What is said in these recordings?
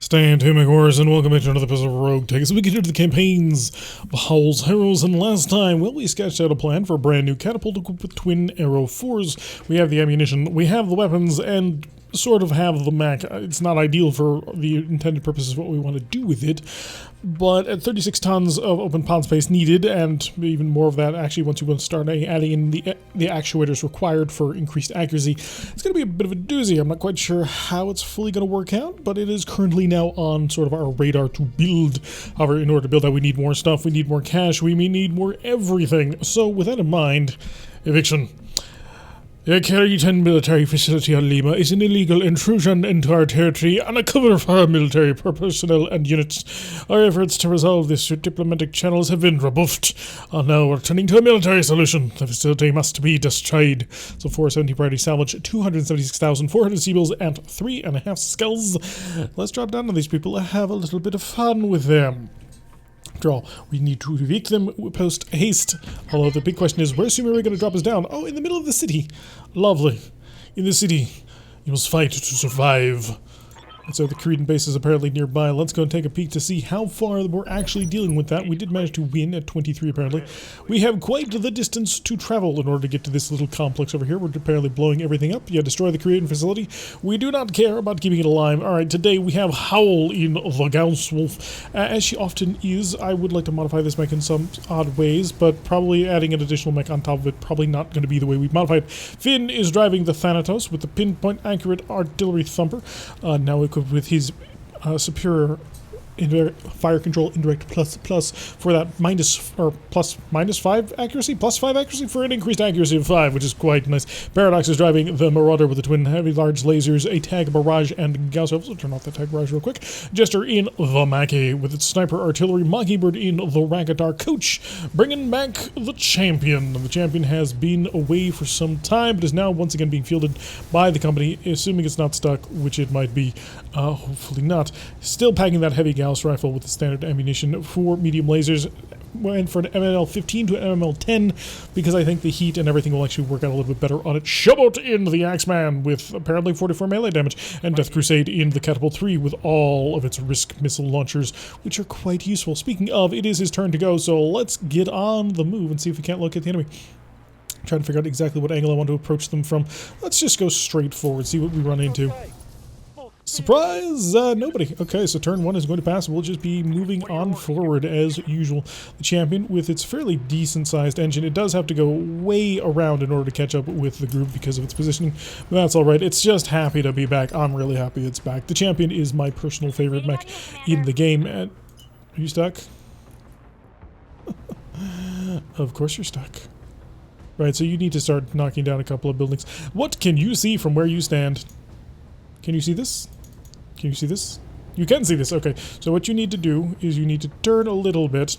Stand to my course and welcome back to another episode of RogueTech as we get into the campaigns of Howl's, Harrows, and last time, well, we sketched out a plan for a brand new catapult equipped with twin arrow 4s. We have the ammunition, we have the weapons, and sort of have the mech. It's not ideal for the intended purposes of what we want to do with it, but at 36 tons of open pod space needed, and even more of that actually once you want to start adding in the actuators required for increased accuracy, it's going to be a bit of a doozy. I'm not quite sure how it's fully going to work out, but it is currently now on sort of our radar to build. However, in order to build that, we need more stuff, we need more cash, we may need more everything. So with that in mind, eviction. The Carry-10 military facility on Lima is an illegal intrusion into our territory and a cover for our military personnel and units. Our efforts to resolve this through diplomatic channels have been rebuffed. Now we're turning to a military solution. The facility must be destroyed. So 470 priority salvage, 276,400 seabills, and 3.5 skulls. Let's drop down on these people and have a little bit of fun with them. After all, we need to evict them post haste. Although the big question is, where's Sumeri going to drop us down? Oh, in the middle of the city. Lovely. In the city, you must fight to survive. And so the Cretan base is apparently nearby. Let's go and take a peek to see how far we're actually dealing with that. We did manage to win at 23 apparently. We have quite the distance to travel in order to get to this little complex over here. We're apparently blowing everything up. Yeah, destroy the Cretan facility. We do not care about keeping it alive. Alright, today we have Howl in the Gauss Wolf. As she often is, I would like to modify this mech in some odd ways, but probably adding an additional mech on top of it, probably not going to be the way we modify it. Finn is driving the Thanatos with the pinpoint accurate artillery thumper. Now equipped with his superior fire control indirect plus for that minus 5 accuracy, plus 5 accuracy for an increased accuracy of 5, which is quite nice. Paradox is driving the Marauder with the twin heavy large lasers, a tag barrage, and Gauss rifles. I'll turn off that tag barrage real quick. Jester in the Mackey with its sniper artillery, Mockingbird in the Ragatar coach, bringing back the champion. The champion has been away for some time, but is now once again being fielded by the company, assuming it's not stuck, which it might be. Hopefully not. Still packing that heavy Gauss rifle with the standard ammunition for medium lasers. Went for an MML-15 to an MML-10 because I think the heat and everything will actually work out a little bit better on it. Showboat in the Axeman with apparently 44 melee damage, and Death Crusade in the Catapult 3 with all of its Risk missile launchers, which are quite useful. Speaking of, it is his turn to go, so let's get on the move and see if we can't locate the enemy. Trying to figure out exactly what angle I want to approach them from. Let's just go straight forward, see what we run into. Surprise! Nobody. Okay, so turn 1 is going to pass. We'll just be moving on forward as usual. The champion, with its fairly decent-sized engine, it does have to go way around in order to catch up with the group because of its positioning. But that's alright. It's just happy to be back. I'm really happy it's back. The champion is my personal favorite mech in the game. And are you stuck? Of course you're stuck. Right, so you need to start knocking down a couple of buildings. What can you see from where you stand? Can you see this? Can you see this? You can see this, okay. So what you need to do is you need to turn a little bit,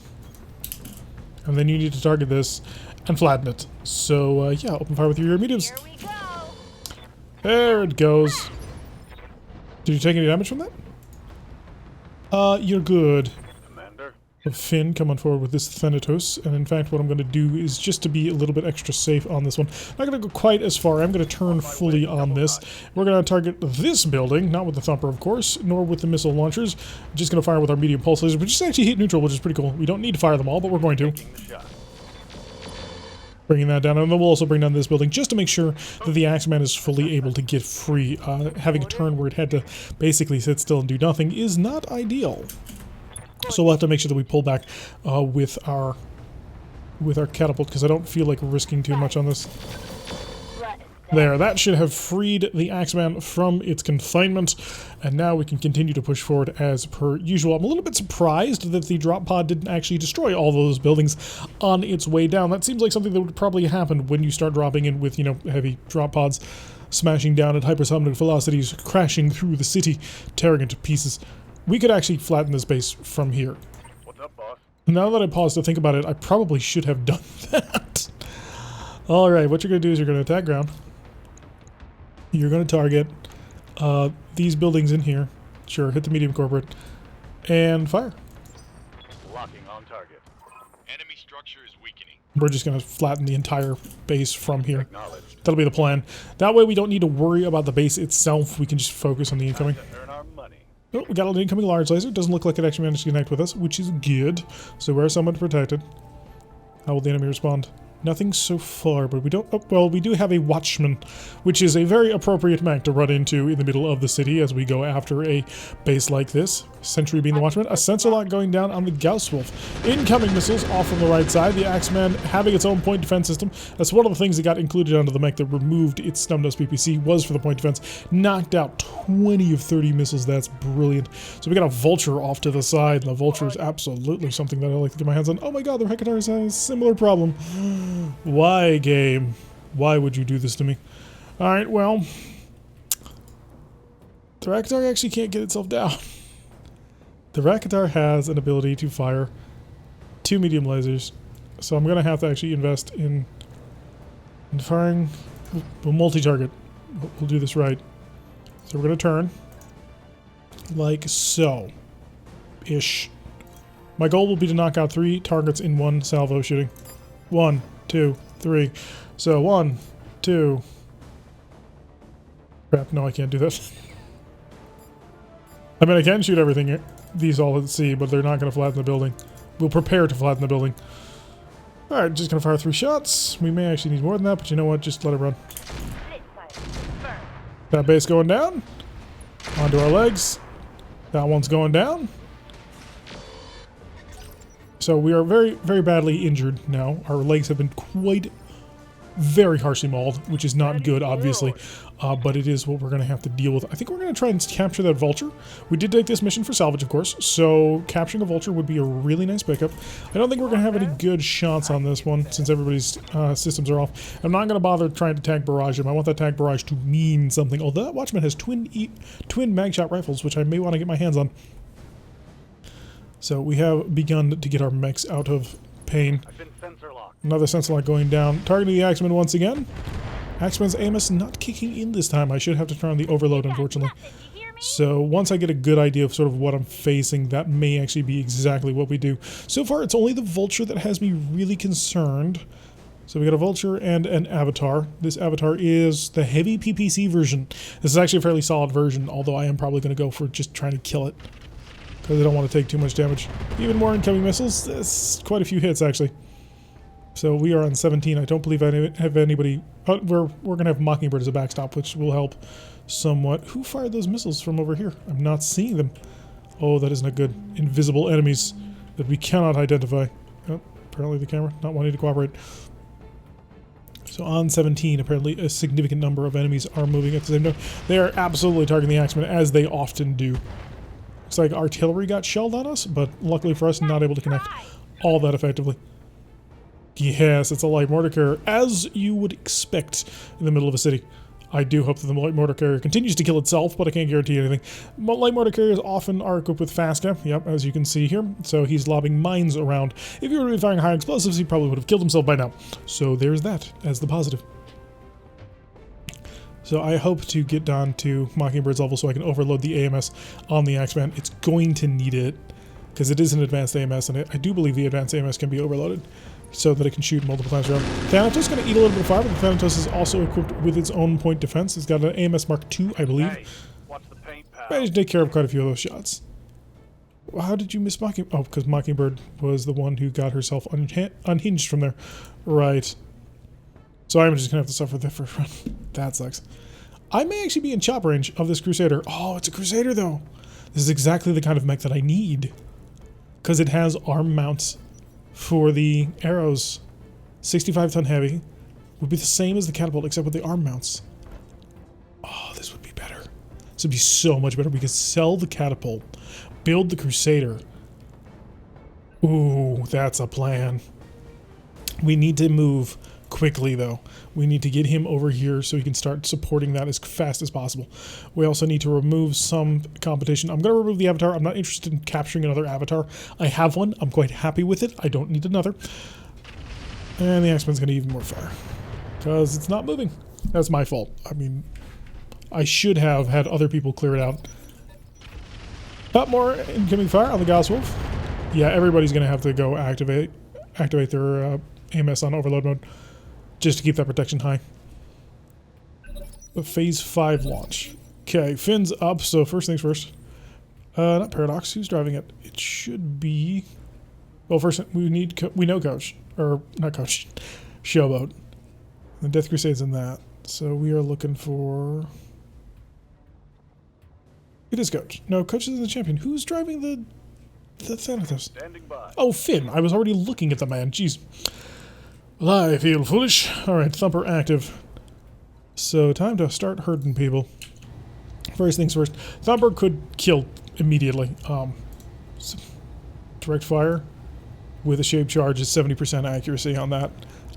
and then you need to target this and flatten it. So, yeah, open fire with your mediums. Here we go. There it goes. Did you take any damage from that? You're good. Finn, come on forward with this Thanatos, and in fact what I'm going to do is just to be a little bit extra safe on this one. Not going to go quite as far. I'm going to turn fully on this. We're going to target this building, not with the thumper of course, nor with the missile launchers. Just going to fire with our medium pulse lasers, which is actually hit neutral, which is pretty cool. We don't need to fire them all, but we're going to. Bringing that down, and then we'll also bring down this building just to make sure that the Axeman is fully able to get free. Having a turn where it had to basically sit still and do nothing is not ideal. So we'll have to make sure that we pull back with our catapult, because I don't feel like risking too much on this. There, that should have freed the Axeman from its confinement, and now we can continue to push forward as per usual. I'm a little bit surprised that the drop pod didn't actually destroy all those buildings on its way down. That seems like something that would probably happen when you start dropping in with, you know, heavy drop pods, smashing down at hypersonic velocities, crashing through the city, tearing it to pieces. We could actually flatten this base from here. What's up, boss? Now that I pause to think about it, I probably should have done that. Alright, what you're going to do is you're going to attack ground. You're going to target these buildings in here. Sure, hit the medium corporate. And fire. Locking on target. Enemy structure is weakening. We're just going to flatten the entire base from here. That'll be the plan. That way we don't need to worry about the base itself. We can just focus on the incoming. Earn our money. Oh, we got an incoming large laser. Doesn't look like it actually managed to connect with us, which is good. So we're somewhat protected. How will the enemy respond? Nothing so far, but we don't... Oh, well, we do have a watchman, which is a very appropriate mech to run into in the middle of the city as we go after a base like this. Sentry being the watchman. A sensor lock going down on the Gauss Wolf. Incoming missiles off from the right side. The Axeman having its own point defense system. That's one of the things that got included onto the mech that removed its Snubnose PPC was for the point defense. Knocked out 20 of 30 missiles. That's brilliant. So we got a Vulture off to the side. And the Vulture is absolutely something that I like to get my hands on. Oh my god, the Recatars has a similar problem. Why, game? Why would you do this to me? Alright, well... The Rakatar actually can't get itself down. The Rakatar has an ability to fire 2 medium lasers. So I'm going to have to actually invest in firing... We'll multi-target. We'll do this right. So we're going to turn. Like so. Ish. My goal will be to knock out 3 targets in one salvo shooting. 1, 2, 3. So 1, 2. Crap, no, I can't do that. I mean, I can shoot everything, these all at sea, but they're not going to flatten the building. We'll prepare to flatten the building. Alright, just going to fire 3 shots. We may actually need more than that, but you know what? Just let it run. That base going down. Onto our legs. That one's going down. So we are very, very badly injured now. Our legs have been quite very harshly mauled, which is not good, obviously. But it is what we're going to have to deal with. I think we're going to try and capture that Vulture. We did take this mission for salvage, of course, so capturing a Vulture would be a really nice pickup. I don't think we're going to have any good shots on this one, since everybody's systems are off. I'm not going to bother trying to tag barrage him. I want that tag barrage to mean something. Although that Watchman has twin mag shot rifles, which I may want to get my hands on. So we have begun to get our mechs out of pain. Another sensor lock going down. Targeting the Axeman once again. Axeman's AMS not kicking in this time. I should have to turn on the overload, unfortunately. So once I get a good idea of sort of what I'm facing, that may actually be exactly what we do. So far, it's only the Vulture that has me really concerned. So we got a Vulture and an Avatar. This Avatar is the heavy PPC version. This is actually a fairly solid version, although I am probably going to go for just trying to kill it. Because I don't want to take too much damage. Even more incoming missiles. That's quite a few hits, actually. So we are on 17. I don't believe I have anybody... we're going to have Mockingbird as a backstop, which will help somewhat. Who fired those missiles from over here? I'm not seeing them. Oh, that isn't a good. Invisible enemies that we cannot identify. Oh, apparently the camera not wanting to cooperate. So on 17, apparently a significant number of enemies are moving at the same time. They are absolutely targeting the Axeman, as they often do. Looks like artillery got shelled on us, but luckily for us, not able to connect all that effectively. Yes, it's a light mortar carrier, as you would expect in the middle of a city. I do hope that the light mortar carrier continues to kill itself, but I can't guarantee anything. Light mortar carriers often are equipped with FASCA, yep, as you can see here. So he's lobbing mines around. If he were to be firing high explosives, he probably would have killed himself by now. So there's that as the positive. So I hope to get down to Mockingbird's level so I can overload the AMS on the Axeman. It's going to need it, because it is an advanced AMS, and I do believe the advanced AMS can be overloaded so that it can shoot multiple times around. Thanatos is going to eat a little bit of fire, but the Thanatos is also equipped with its own point defense. It's got an AMS Mark II, I believe. Hey, what's the paint, pal? Managed to take care of quite a few of those shots. Well, how did you miss Mockingbird? Oh, because Mockingbird was the one who got herself unhinged from there. Right. So I'm just going to have to suffer the first run. That sucks. I may actually be in chop range of this Crusader. Oh, it's a Crusader, though. This is exactly the kind of mech that I need. Because it has arm mounts for the arrows. 65-ton heavy. Would be the same as the catapult, except with the arm mounts. Oh, this would be better. This would be so much better. We could sell the catapult. Build the Crusader. Ooh, that's a plan. We need to move quickly, though. We need to get him over here so he can start supporting that as fast as possible. We also need to remove some competition. I'm going to remove the Avatar. I'm not interested in capturing another Avatar. I have one. I'm quite happy with it. I don't need another. And the Axeman's going to even more fire. Because it's not moving. That's my fault. I mean, I should have had other people clear it out. Not more incoming fire on the Gauss Wolf. Yeah, everybody's going to have to go activate their AMS on overload mode. Just to keep that protection high. The phase 5 launch. Okay, fins up, so first things first. Not Paradox. Who's driving it? It should be... Well, first we need... we know Coach. Or, not Coach. Showboat. The Death Crusade's in that. So we are looking for... It is Coach. No, Coach is the champion. Who's driving the Thanatos? Standing by. Oh, Finn. I was already looking at the man. Jeez. Well, I feel foolish. Alright, Thumper active. So, time to start hurting people. First things first. Thumper could kill immediately. Direct fire with a shape charge is 70% accuracy on that.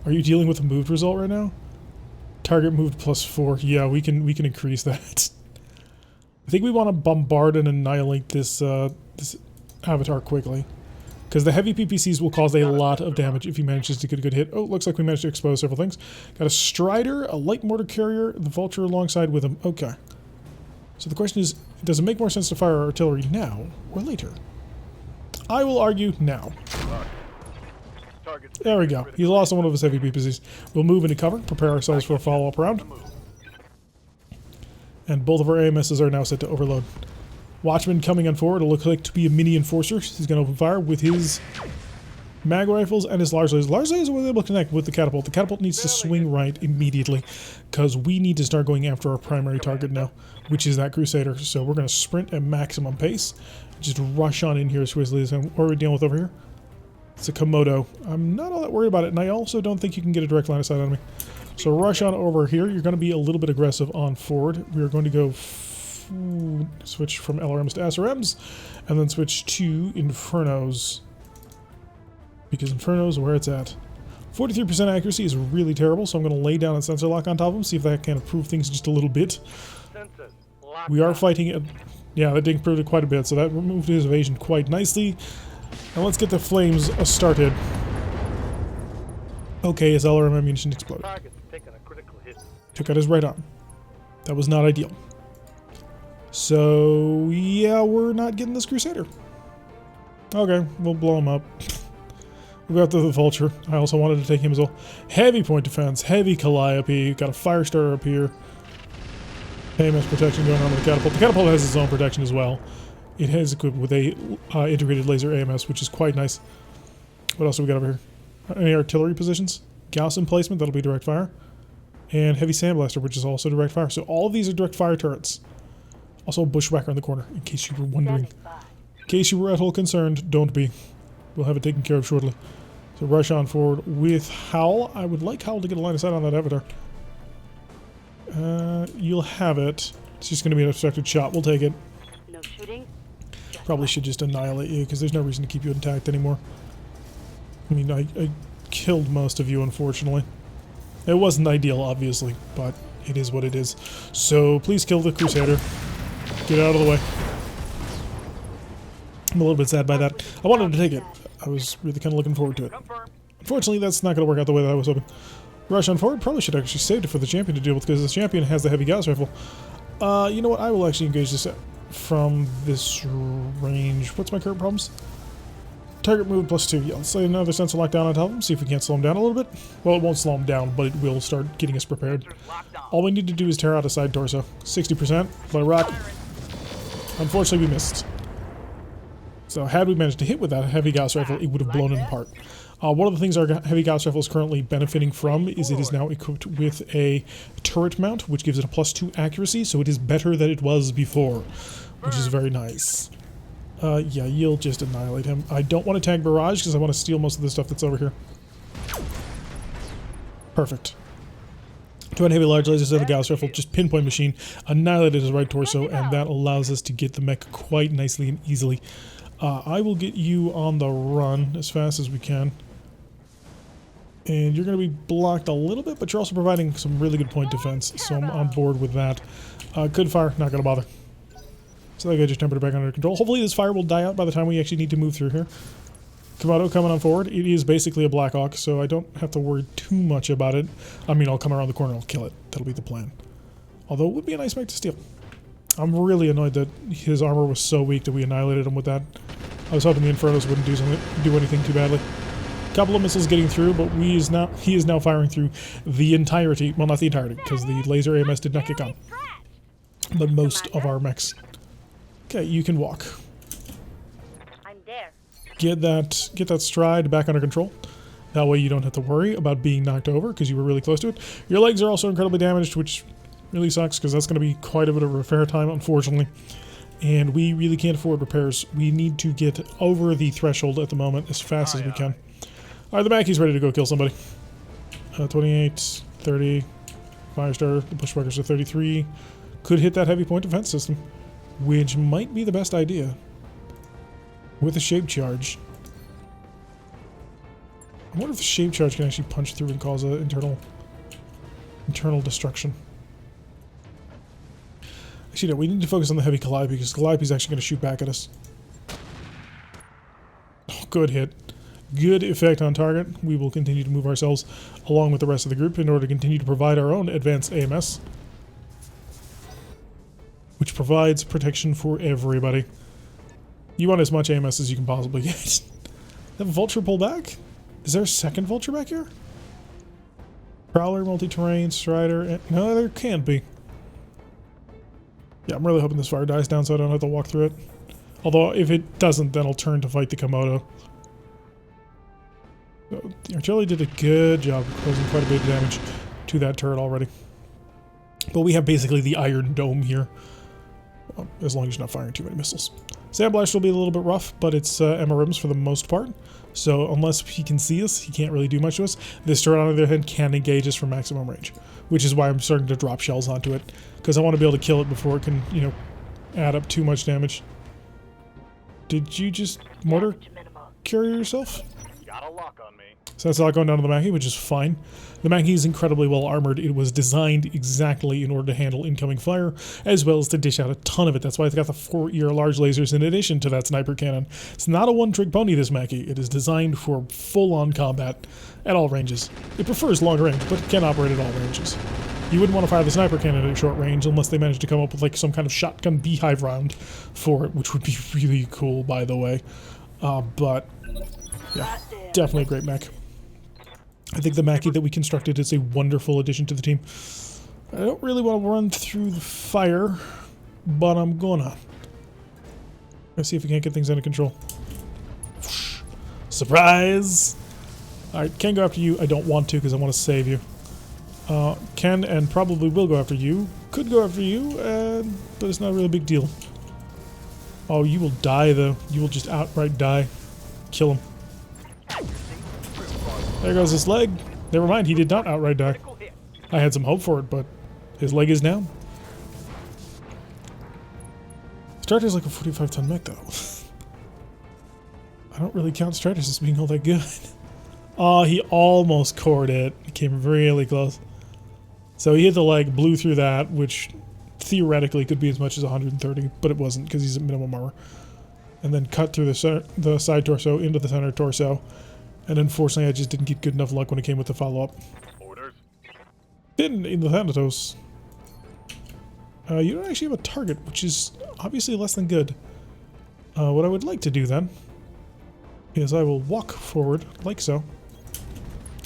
Are you dealing with a moved result right now? Target moved +4. Yeah, we can increase that. I think we want to bombard and annihilate this this avatar quickly, because the heavy PPCs will cause a lot of damage if he manages to get a good hit. Oh, looks like we managed to expose several things. Got a Strider, a light mortar carrier, the Vulture alongside with him. Okay. So the question is, does it make more sense to fire artillery now or later? I will argue now. There we go. He lost on one of his heavy PPCs. We'll move into cover, prepare ourselves for a follow-up round. And both of our AMSs are now set to overload. Watchman coming on forward. It'll look like to be a mini enforcer. He's going to open fire with his mag rifles and his large lasers. Large lasers was able to connect with the catapult. The catapult needs to swing right immediately, because we need to start going after our primary target now, which is that Crusader. So we're going to sprint at maximum pace. Just rush on in here as quickly as what are we dealing with over here? It's a Komodo. I'm not all that worried about it, and I also don't think you can get a direct line of sight on me. So rush on over here. You're going to be a little bit aggressive on forward. We are going to go switch from LRMs to SRMs, and then switch to Infernos, because Infernos are where it's at. 43% accuracy is really terrible, so I'm going to lay down a sensor lock on top of him, see if that can improve things just a little bit. We are fighting it. Yeah, that did improve it quite a bit, so that removed his evasion quite nicely. Now let's get the flames started. Okay, his LRM ammunition exploded. Took out his right arm. That was not ideal. So, yeah, we're not getting this Crusader. Okay, we'll blow him up. We got the Vulture. I also wanted to take him as well. Heavy point defense, heavy Calliope. Got a fire starter up here. AMS protection going on with the catapult. The catapult has its own protection as well. It is equipped with a integrated laser AMS, which is quite nice. What else do we got over here? Any artillery positions? Gauss emplacement, that'll be direct fire. And heavy sandblaster, which is also direct fire. So all of these are direct fire turrets. Also a bushwhacker in the corner, in case you were wondering. In case you were at all concerned, don't be. We'll have it taken care of shortly. So rush on forward with Howl. I would like Howl to get a line of sight on that avatar. You'll have it. It's just going to be an obstructed shot. We'll take it. No shooting. Probably should just annihilate you, because there's no reason to keep you intact anymore. I mean, I killed most of you, unfortunately. It wasn't ideal, obviously, but it is what it is. So please kill the Crusader. Get out of the way. I'm a little bit sad by that. I wanted to take it. I was really kind of looking forward to it. Unfortunately, that's not going to work out the way that I was hoping. Rush on forward. Probably should actually saved it for the champion to deal with, because the champion has the heavy Gauss rifle. You know what? I will actually engage this from this range. What's my current problems? Target move +2. Yeah, let's lay another sensor lockdown on top of him. See if we can't slow him down a little bit. Well, it won't slow him down, but it will start getting us prepared. All we need to do is tear out a side torso. 60%. By rock. Unfortunately, we missed. So had we managed to hit with that heavy Gauss rifle, it would have blown him apart. One of the things our heavy Gauss rifle is currently benefiting from is it is now equipped with a turret mount, which gives it a +2 accuracy, so it is better than it was before, which is very nice. Yeah, you'll just annihilate him. I don't want to tag Barrage, because I want to steal most of the stuff that's over here. Perfect. 2 heavy large lasers of the Gauss rifle, just pinpoint machine, annihilated his right torso, and that allows us to get the mech quite nicely and easily. I will get you on the run as fast as we can. And you're going to be blocked a little bit, but you're also providing some really good point defense, so I'm on board with that. Good fire, not going to bother. So that guy just tempered it back under control. Hopefully this fire will die out by the time we actually need to move through here. Komodo coming on forward. It is basically a Black Hawk, so I don't have to worry too much about it. I mean, I'll come around the corner and I'll kill it. That'll be the plan. Although it would be a nice mech to steal. I'm really annoyed that his armor was so weak that we annihilated him with that. I was hoping the Infernos wouldn't do anything too badly. A couple of missiles getting through, but he is now firing through the entirety. Well, not the entirety, because the laser AMS did not kick on. But most of our mechs. Okay, you can walk. Get that stride back under control. That way you don't have to worry about being knocked over because you were really close to it. Your legs are also incredibly damaged, which really sucks because that's going to be quite a bit of repair time, unfortunately. And we really can't afford repairs. We need to get over the threshold at the moment as fast as we can. Alright, the Mackey's ready to go kill somebody. 28, 30, fire starter, the bushwhackers are 33. Could hit that heavy point defense system, which might be the best idea. With a shape charge. I wonder if the shape charge can actually punch through and cause an internal destruction. Actually, no, we need to focus on the heavy Calliope because Calliope is actually going to shoot back at us. Oh, good hit. Good effect on target. We will continue to move ourselves along with the rest of the group in order to continue to provide our own advanced AMS, which provides protection for everybody. You want as much AMS as you can possibly get. Have a vulture pull back? Is there a second vulture back here? Prowler, multi-terrain, strider. No, there can't be. Yeah, I'm really hoping this fire dies down so I don't have to walk through it. Although, if it doesn't, then I'll turn to fight the Komodo. So, the artillery did a good job of causing quite a bit of damage to that turret already. But we have basically the Iron Dome here. Well, as long as you're not firing too many missiles. Sandblast will be a little bit rough, but it's MRMs for the most part. So unless he can see us, he can't really do much to us. This turret, on the other hand, can engage us from maximum range, which is why I'm starting to drop shells onto it, because I want to be able to kill it before it can, you know, add up too much damage. Did you just mortar carry yourself? Got a lock on me. So that's a lot going down to the Mackie, which is fine. The Mackie is incredibly well armored. It was designed exactly in order to handle incoming fire, as well as to dish out a ton of it. That's why it's got the 4-ear large lasers in addition to that sniper cannon. It's not a one-trick pony, this Mackie. It is designed for full-on combat at all ranges. It prefers long range, but it can operate at all ranges. You wouldn't want to fire the sniper cannon at short range unless they managed to come up with like some kind of shotgun beehive round for it, which would be really cool, by the way. But yeah, definitely a great mech. I think the Mackie that we constructed is a wonderful addition to the team. I don't really want to run through the fire, but I'm gonna. Let's see if we can't get things under control. Surprise! Alright, can go after you. I don't want to because I want to save you. Can and probably will go after you. Could go after you, but it's not really a big deal. Oh, you will die though. You will just outright die. Kill him. There goes his leg. Never mind, he did not outright die. I had some hope for it, but his leg is down. Stratus like a 45-ton mech, though. I don't really count Stratus as being all that good. Oh, he almost cored it. He came really close. So he hit the leg, blew through that, which theoretically could be as much as 130, but it wasn't because he's at minimum armor. And then cut through the side torso into the center torso. And unfortunately, I just didn't get good enough luck when it came with the follow-up. Orders. Then in the Thanatos, you don't actually have a target, which is obviously less than good. What I would like to do then is I will walk forward like so.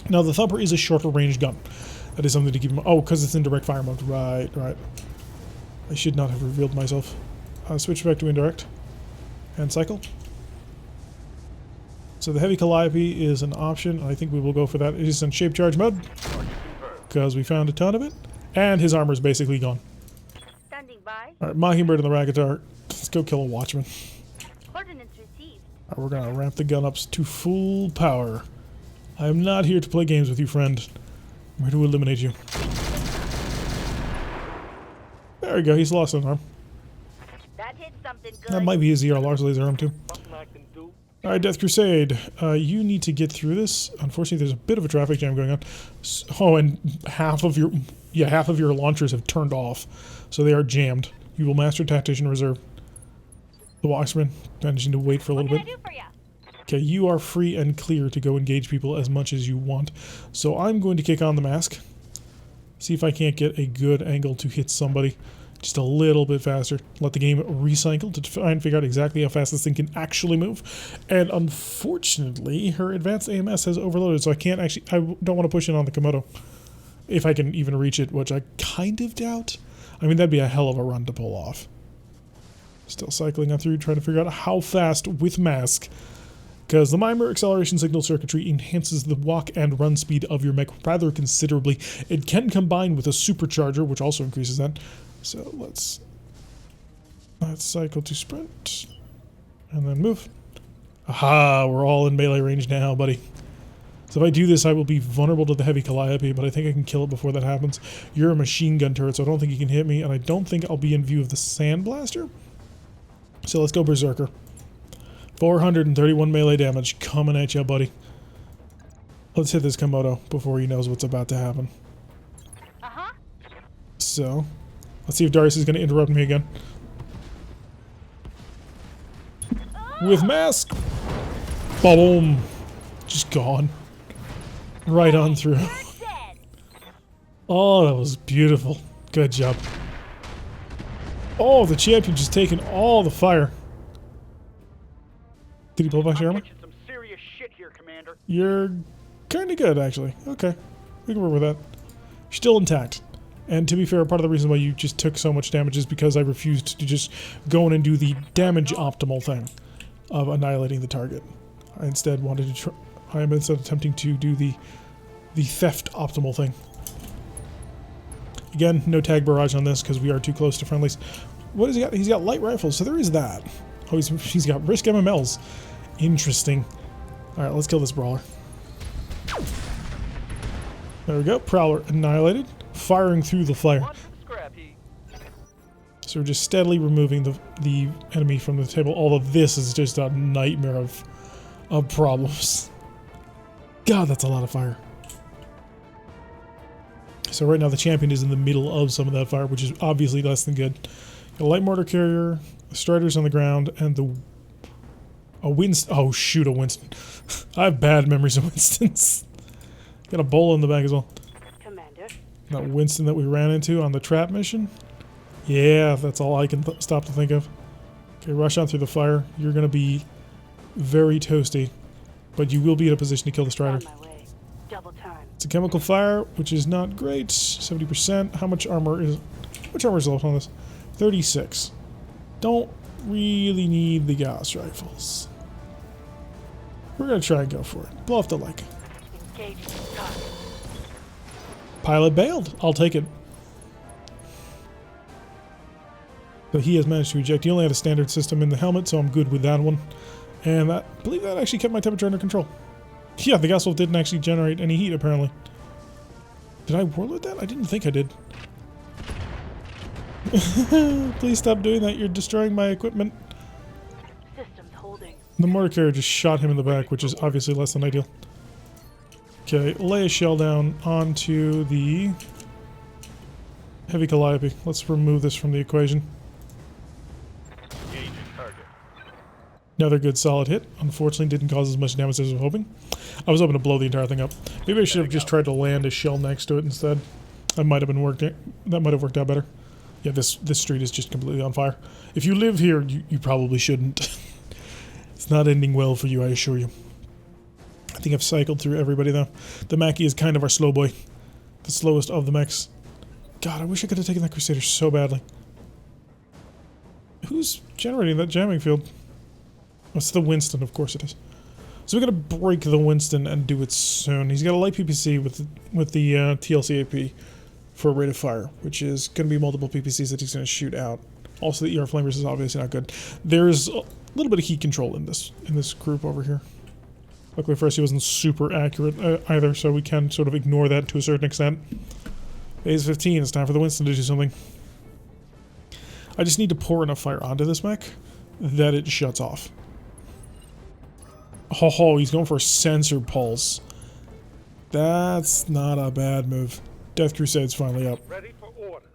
Now the Thumper is a shorter range gun. That is something to keep in mind. Oh, because it's in direct fire mode. Right, right. I should not have revealed myself. Switch back to indirect and cycle. So the heavy Calliope is an option. I think we will go for that. It is in shape charge mode because we found a ton of it, and his armor is basically gone. Standing by. All right, Mockingbird and the Ragatar. Let's go kill a Watchman. Ordinance received. All right, we're gonna ramp the gun ups to full power. I am not here to play games with you, friend. I'm here to eliminate you. There we go. He's lost an arm. That hit something good. That might be his ER large laser arm too. Alright, Death Crusade, you need to get through this. Unfortunately, there's a bit of a traffic jam going on. Oh, and half of your launchers have turned off, so they are jammed. You will master Tactician Reserve. The Watchman, managing to wait for a little bit. What can I do for ya? Okay, you are free and clear to go engage people as much as you want. So I'm going to kick on the mask. See if I can't get a good angle to hit somebody just a little bit faster. Let the game recycle to try and figure out exactly how fast this thing can actually move. And unfortunately, her advanced AMS has overloaded, so I can't actually... I don't want to push in on the Komodo. If I can even reach it, which I kind of doubt. I mean, that'd be a hell of a run to pull off. Still cycling on through, trying to figure out how fast, with mask, because the mimer acceleration signal circuitry enhances the walk and run speed of your mech rather considerably. It can combine with a supercharger, which also increases that. So let's cycle to sprint, and then move. Aha, we're all in melee range now, buddy. So if I do this, I will be vulnerable to the heavy calliope, but I think I can kill it before that happens. You're a machine gun turret, so I don't think you can hit me, and I don't think I'll be in view of the sandblaster. So let's go berserker. 431 melee damage coming at you, buddy. Let's hit this Komodo before he knows what's about to happen. So, let's see if Darius is going to interrupt me again. With mask! Boom! Just gone. Right on through. Oh, that was beautiful. Good job. Oh, the champion just taking all the fire. Did he pull back your armor? Some serious shit here, Commander. You're kind of good, actually. Okay. We can work with that. You're still intact. And to be fair, part of the reason why you just took so much damage is because I refused to just go in and do the damage optimal thing of annihilating the target. I instead wanted to I am instead attempting to do the theft optimal thing. Again, no tag barrage on this because we are too close to friendlies. What has he got? He's got light rifles, so there is that. Oh, he's got risk MMLs. Interesting. All right, let's kill this brawler. There we go. Prowler annihilated. Firing through the flare. So we're just steadily removing the enemy from the table. All of this is just a nightmare of problems. God, that's a lot of fire. So right now the champion is in the middle of some of that fire, which is obviously less than good. A light mortar carrier, striders on the ground, and a Winston. Oh shoot, a Winston. I have bad memories of Winstons. Got a bowl in the back as well. Commander. That Winston that we ran into on the trap mission. Yeah, that's all I can stop to think of. Okay, rush on through the fire. You're going to be very toasty, but you will be in a position to kill the strider. On my way. Double time. It's a chemical fire, which is not great. 70%. How much armor is left on this? 36. Don't really need the gas rifles. We're going to try and go for it. Blow off the leg. Engaging target. Pilot bailed. I'll take it. So he has managed to eject. He only had a standard system in the helmet, so I'm good with that one. And I believe that actually kept my temperature under control. Yeah, the gas wolf didn't actually generate any heat, apparently. Did I warlord that? I didn't think I did. Please stop doing that. You're destroying my equipment. Systems holding. The mortar carrier just shot him in the back, which is obviously less than ideal. Okay, lay a shell down onto the heavy calliope. Let's remove this from the equation. Another good solid hit. Unfortunately, didn't cause as much damage as I was hoping. I was hoping to blow the entire thing up. Maybe I should have just tried to land a shell next to it instead. That might have worked out better. Yeah, this street is just completely on fire. If you live here, you probably shouldn't. It's not ending well for you, I assure you. I think I've cycled through everybody though. The Mackie is kind of our slow boy. The slowest of the mechs. God, I wish I could have taken that Crusader so badly. Who's generating that jamming field? It's the Winston, of course it is. So we're gonna break the Winston and do it soon. He's got a light PPC with the TLC AP for a rate of fire, which is gonna be multiple PPCs that he's gonna shoot out. Also, the ER flamers is obviously not good. There's a little bit of heat control in this group over here. Luckily for us, he wasn't super accurate either, so we can sort of ignore that to a certain extent. Phase 15. It's time for the Winston to do something. I just need to pour enough fire onto this mech that it shuts off. Oh, he's going for a sensor pulse. That's not a bad move. Death Crusade's finally up. Ready for order.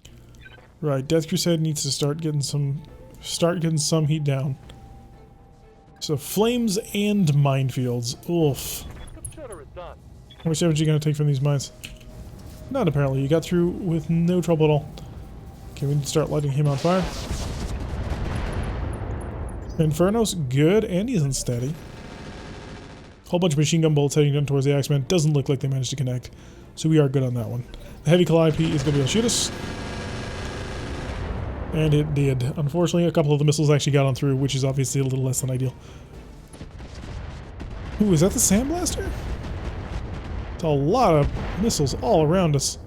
Right, Death Crusade needs to start getting some heat down. So flames and minefields. Oof. Consider it done. How much damage are you gonna take from these mines? None apparently. You got through with no trouble at all. Okay, we need to start lighting him on fire. Inferno's good, and he's unsteady. Whole bunch of machine gun bullets heading down towards the Axeman. Doesn't look like they managed to connect. So we are good on that one. The heavy calliope is going to be able to shoot us. And it did. Unfortunately, a couple of the missiles actually got on through, which is obviously a little less than ideal. Ooh, is that the sandblaster? It's a lot of missiles all around us.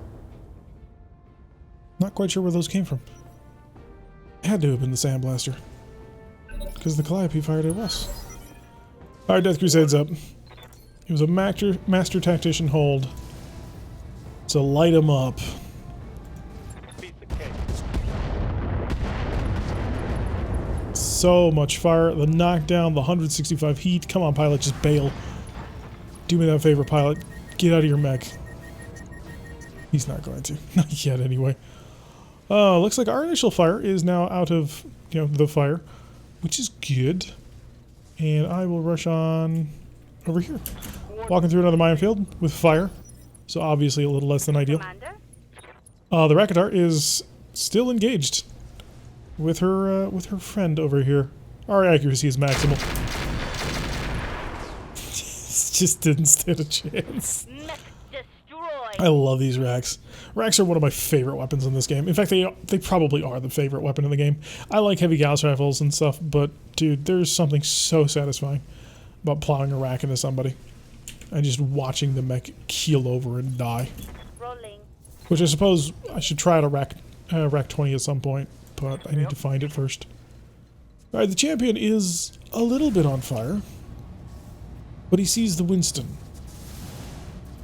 Not quite sure where those came from. Had to have been the sandblaster. Because the Calliope fired at us. Alright, Death Crusade's up. It was a master tactician hold. So light him up. Piece of cake. So much fire. The knockdown, the 165 heat. Come on, pilot, just bail. Do me that favor, pilot. Get out of your mech. He's not going to. Not yet, anyway. Looks like our initial fire is now out of, the fire, which is good. And I will rush on over here. Walking through another minefield with fire. So obviously a little less than ideal. Commander? The Rakatar is still engaged with her friend over here. Our accuracy is maximal. Just didn't stand a chance. Mech destroyed. I love these racks. Racks are one of my favorite weapons in this game. In fact, they probably are the favorite weapon in the game. I like heavy Gauss rifles and stuff, but dude, there's something so satisfying about plowing a rack into somebody and just watching the mech keel over and die. Rolling. Which I suppose I should try out a rack 20 at some point, but I need to find it first. Alright, the champion is a little bit on fire, but he sees the Winston.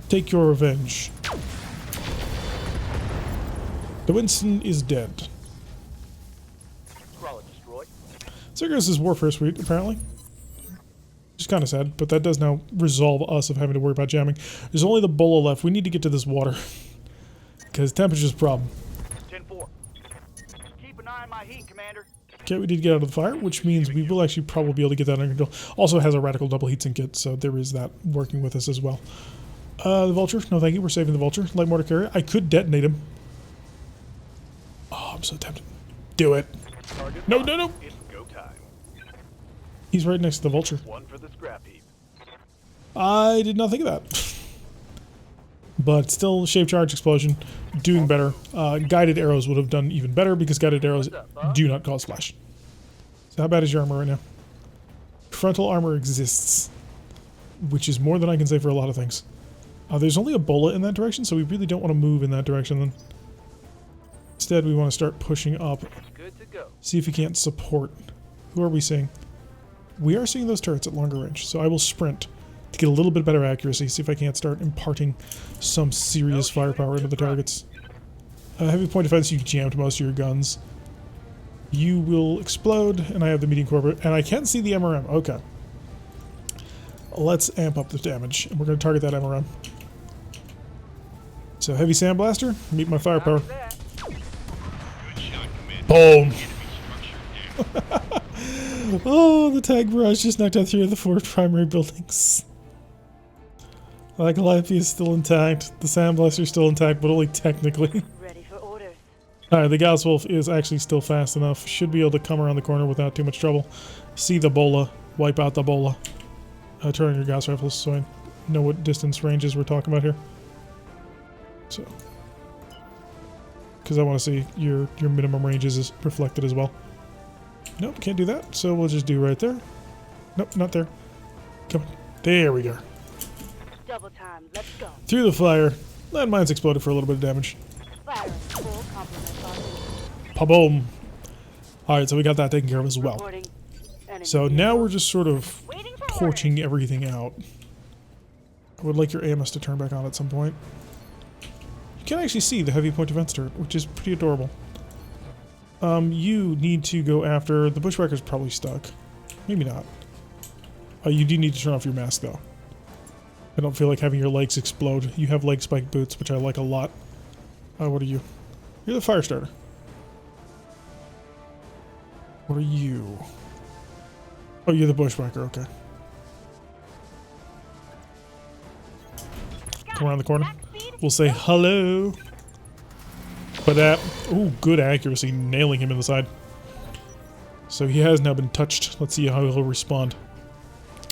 Take your revenge. The Winston is dead. Crawler destroyed. Cerberus is Warfare Suite, apparently. Which is kind of sad, but that does now resolve us of having to worry about jamming. There's only the Bola left. We need to get to this water. Because temperature's a problem. 10-4. Keep an eye on my heat, Commander. Okay, we did get out of the fire, which means we will actually probably be able to get that under control. Also has a radical double heatsink kit, so there is that working with us as well. The Vulture, no thank you, we're saving the Vulture. Light mortar carrier, I could detonate him. Oh, I'm so tempted. Do it. Target No, locked. no, no. It's go time. He's right next to the Vulture. One for the scrap heap. I did not think of that. But still, shape charge explosion, doing better. Guided arrows would have done even better because guided arrows do not cause splash. So how bad is your armor right now? Frontal armor exists, which is more than I can say for a lot of things. There's only a bullet in that direction, so we really don't want to move in that direction then. Instead, we want to start pushing up. Good to go. See if we can't support. Who are we seeing? We are seeing those turrets at longer range, so I will sprint to get a little bit better accuracy, see if I can't start imparting some serious firepower into the targets. Heavy point defense, you jammed most of your guns. You will explode, and I have the medium corporate, and I can see the MRM. Okay. Let's amp up the damage, and we're going to target that MRM. So heavy sandblaster, meet my firepower. How's that? Good shot, Commander. Boom! Enemy structure down. Oh, the tag barrage just knocked out 3 of the 4 primary buildings. The Calliope is still intact. The sandblaster is still intact, but only technically. Ready for orders. Alright, the Gauss Wolf is actually still fast enough. Should be able to come around the corner without too much trouble. See the Bola. Wipe out the Bola. Turn on your Gauss rifles so I know what distance ranges we're talking about here. So. Because I want to see your minimum ranges is reflected as well. Nope, can't do that. So we'll just do right there. Nope, not there. Come on. There we go. Double time. Let's go. Through the fire. Landmines exploded for a little bit of damage. Fire full complement on. Pa-boom. Alright, so we got that taken care of as well. Reporting. Enemy So now we're just sort of waiting for torching everything out. I would like your Amos to turn back on at some point. You can actually see the heavy point defense turret, which is pretty adorable. You need to go after... The bushwhacker's probably stuck. Maybe not. You do need to turn off your mask, though. I don't feel like having your legs explode. You have leg spike boots, which I like a lot. What are you? You're the fire starter. What are you? Oh, you're the bushwhacker, okay. Come around the corner. We'll say hello. But that, ooh, good accuracy, nailing him in the side. So he has now been touched. Let's see how he'll respond.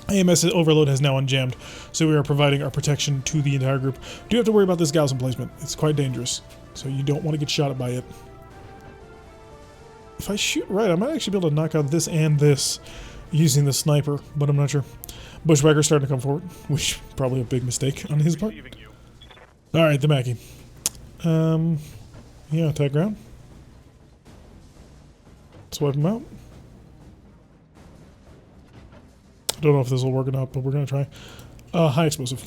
AMS overload has now unjammed, so we are providing our protection to the entire group. Do have to worry about this Gauss placement. It's quite dangerous, so you don't want to get shot at by it. If I shoot right, I might actually be able to knock out this and this using the sniper, but I'm not sure. Bushwhacker's starting to come forward, which probably a big mistake on his part. Receiving you. Alright, the Mackie. Yeah, attack ground. Let's wipe him out. I don't know if this will work or not, but we're gonna try. High explosive.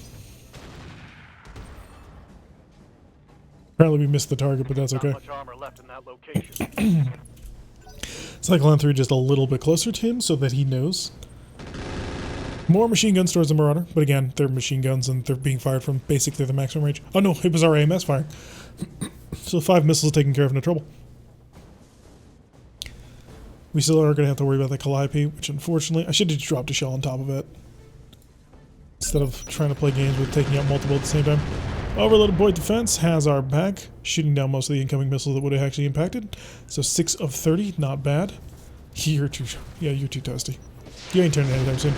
Apparently we missed the target, but that's okay. Not much armor left in that location. Cycle on through just a little bit closer to him so that he knows. More machine guns towards the Marauder, but again, they're machine guns and they're being fired from basically the maximum range. Oh no, it was our AMS firing. So 5 missiles taken care of, no trouble. We still are going to have to worry about the Calliope, which unfortunately, I should have just dropped a shell on top of it. Instead of trying to play games with taking out multiple at the same time. Overloaded point defense has our back, shooting down most of the incoming missiles that would have actually impacted. So 6 of 30, not bad. You're too toasty. You ain't turning anytime soon.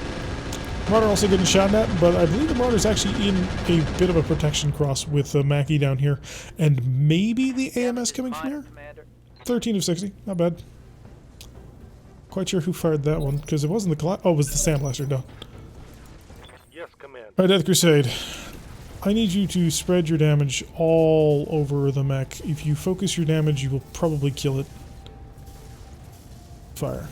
Marauder also getting shot at, but I believe the Marauder's actually in a bit of a protection cross with the Mackie down here, and maybe the AMS coming from here? 13 of 60, not bad. Quite sure who fired that one, because it wasn't the it was the Sandblaster, no. Yes, Commander. Alright, Death Crusade. I need you to spread your damage all over the mech. If you focus your damage, you will probably kill it. Fire.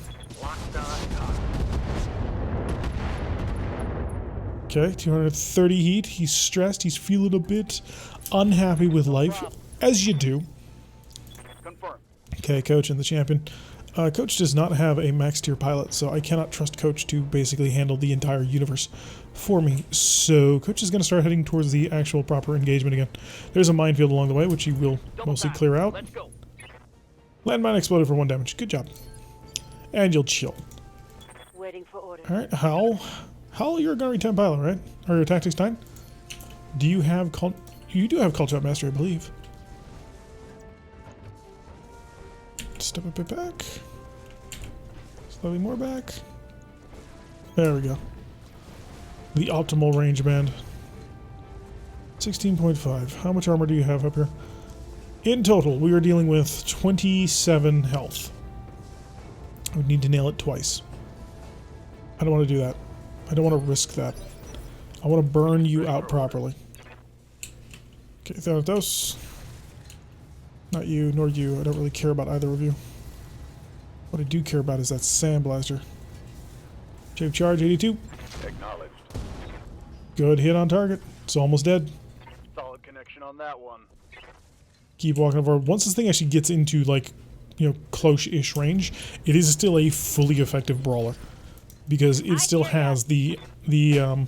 Okay, 230 heat. He's stressed. He's feeling a bit unhappy with life, as you do. Confirm. Okay, Coach and the champion. Coach does not have a max tier pilot, so I cannot trust Coach to basically handle the entire universe for me. So Coach is going to start heading towards the actual proper engagement again. There's a minefield along the way, which he will mostly clear out. Let's go. Landmine exploded for 1 damage. Good job. And you'll chill. Waiting for orders. Alright, Howl. Howl, you're a gunnery 10 pilot, right? Or your tactics 9? Do you have you do have Call Shot Mastery, I believe. Step a bit back. Slightly more back. There we go. The optimal range band. 16.5. How much armor do you have up here? In total, we are dealing with 27 health. I would need to nail it twice. I don't want to do that. I don't want to risk that. I want to burn you out properly. Okay, Thanatos. Not you, nor you. I don't really care about either of you. What I do care about is that Sandblaster. Shape charge, 82. Acknowledged. Good hit on target. It's almost dead. Solid connection on that one. Keep walking over. Once this thing actually gets into, like, you know, close-ish range, it is still a fully effective brawler. Because it still has the do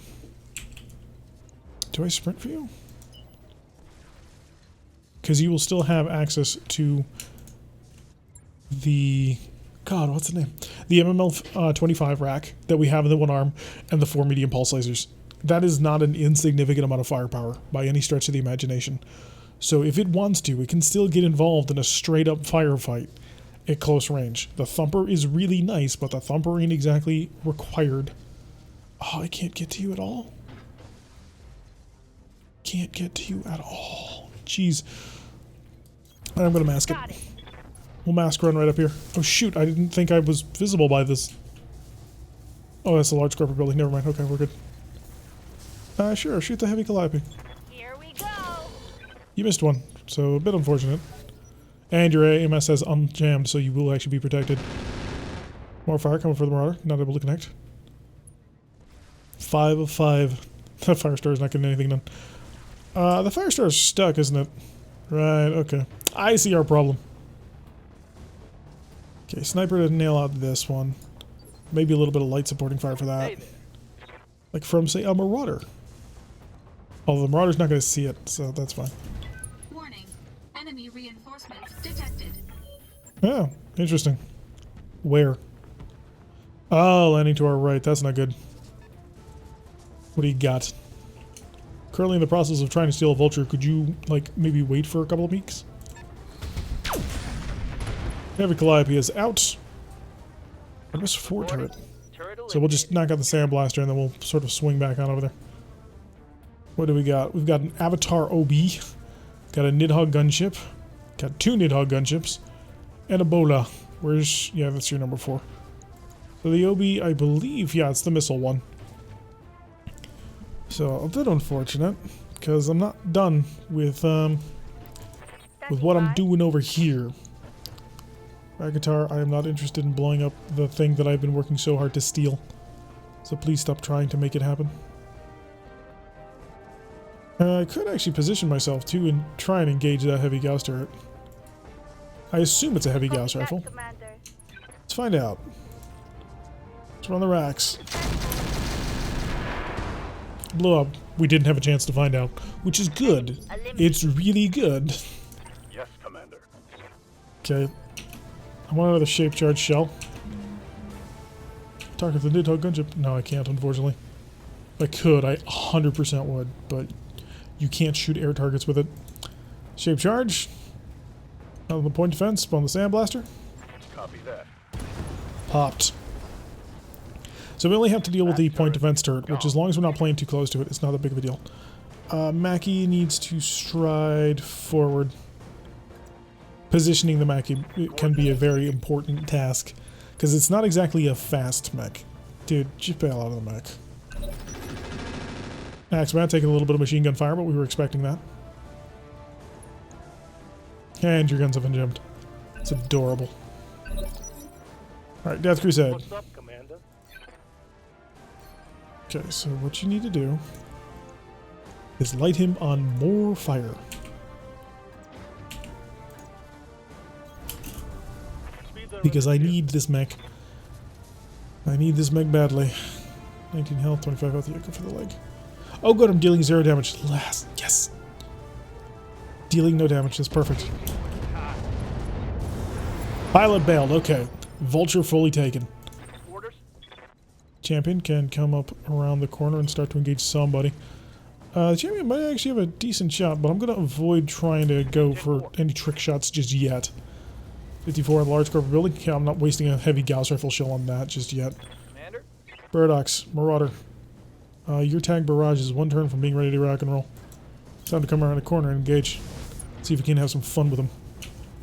I sprint for you? Because you will still have access to the, God, what's the name? The MML 25 rack that we have in the one arm and the 4 medium pulse lasers. That is not an insignificant amount of firepower by any stretch of the imagination. So if it wants to, it can still get involved in a straight up firefight at close range. The Thumper is really nice, but the Thumper ain't exactly required. Oh, I can't get to you at all? Can't get to you at all. Jeez. I'm gonna mask it. We'll mask run right up here. Oh shoot, I didn't think I was visible by this. Oh, that's a large corporate building. Never mind. Okay, we're good. Sure, shoot the heavy Calliope. Here we go. You missed one, so a bit unfortunate. And your AMS has unjammed, so you will actually be protected. More fire coming for the Marauder. Not able to connect. 5 of 5. That Firestar is not getting anything done. The Firestar is stuck, isn't it? Right, okay. I see our problem. Okay, Sniper to nail out this one. Maybe a little bit of light supporting fire for that. Like from, say, a Marauder. Although the Marauder's not going to see it, so that's fine. Warning. Enemy reinforcements detected. Oh, interesting. Where? Oh, landing to our right. That's not good. What do you got? Currently in the process of trying to steal a vulture. Could you, like, maybe wait for a couple of weeks? Heavy Calliope is out. I missed 4 turret. So we'll just knock out the Sandblaster and then we'll sort of swing back on over there. What do we got? We've got an Avatar OB. Got a Nidhogg gunship. Got 2 Nidhogg gunships. And a Bola. Where's... yeah, that's your number 4. So the OB, I believe... yeah, it's the missile one. So a bit unfortunate, because I'm not done with what I'm doing over here. Ragatar, I am not interested in blowing up the thing that I've been working so hard to steal. So please stop trying to make it happen. I could actually position myself too and try and engage that heavy Gauss turret. I assume it's a heavy Gauss rifle. Let's find out. Let's run the racks. Blow up. We didn't have a chance to find out, which is good. It's really good. Yes, Commander. Okay. I want another shape charge shell. Target the Nidhogg gunship. No, I can't, unfortunately. If I could, I 100% would, but you can't shoot air targets with it. Shape charge. Out of the point defense, spawn the sandblaster. Copy that. Popped. So we only have to deal with the point defense turret, which as long as we're not playing too close to it, it's not that big of a deal. Mackie needs to stride forward. Positioning the Mackie can be a very important task, because it's not exactly a fast mech. Dude, just bail out of the mech. Axeman taking a little bit of machine gun fire, but we were expecting that. And your guns have been gemmed. It's adorable. Alright, Death Crusade. What's up, Commander? Okay, so what you need to do is light him on more fire. Because I need this mech. I need this mech badly. 19 health, 25 health, yeah, go for the leg. Oh good, I'm dealing 0 damage. Last, yes! Dealing no damage, that's perfect. Pilot bailed, okay. Vulture fully taken. Orders? Champion can come up around the corner and start to engage somebody. Champion might actually have a decent shot, but I'm going to avoid trying to go for any trick shots just yet. 54 on large corporate building. Yeah, I'm not wasting a heavy Gauss rifle shell on that just yet. Commander? Burdox, Marauder. Your tag barrage is 1 turn from being ready to rock and roll. It's time to come around the corner and engage. See if we can have some fun with them.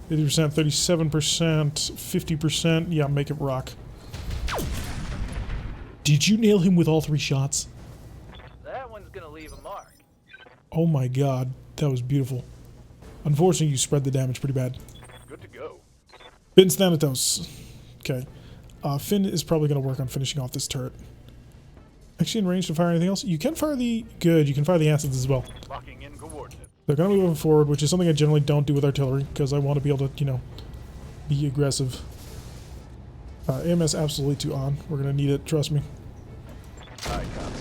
50%, 37%, 50%. Yeah, make it rock. Did you nail him with all 3 shots? That one's gonna leave a mark. Oh my god, that was beautiful. Unfortunately, you spread the damage pretty bad. Good to go. Vince Thanatos. Okay. Finn is probably going to work on finishing off this turret. Actually, in range to fire anything else? You can fire the... Good, you can fire the acids as well. Locking in coordinates. They're going to be moving forward, which is something I generally don't do with artillery, because I want to be able to, you know, be aggressive. AMS absolutely to on. We're going to need it, trust me. Aye, copy.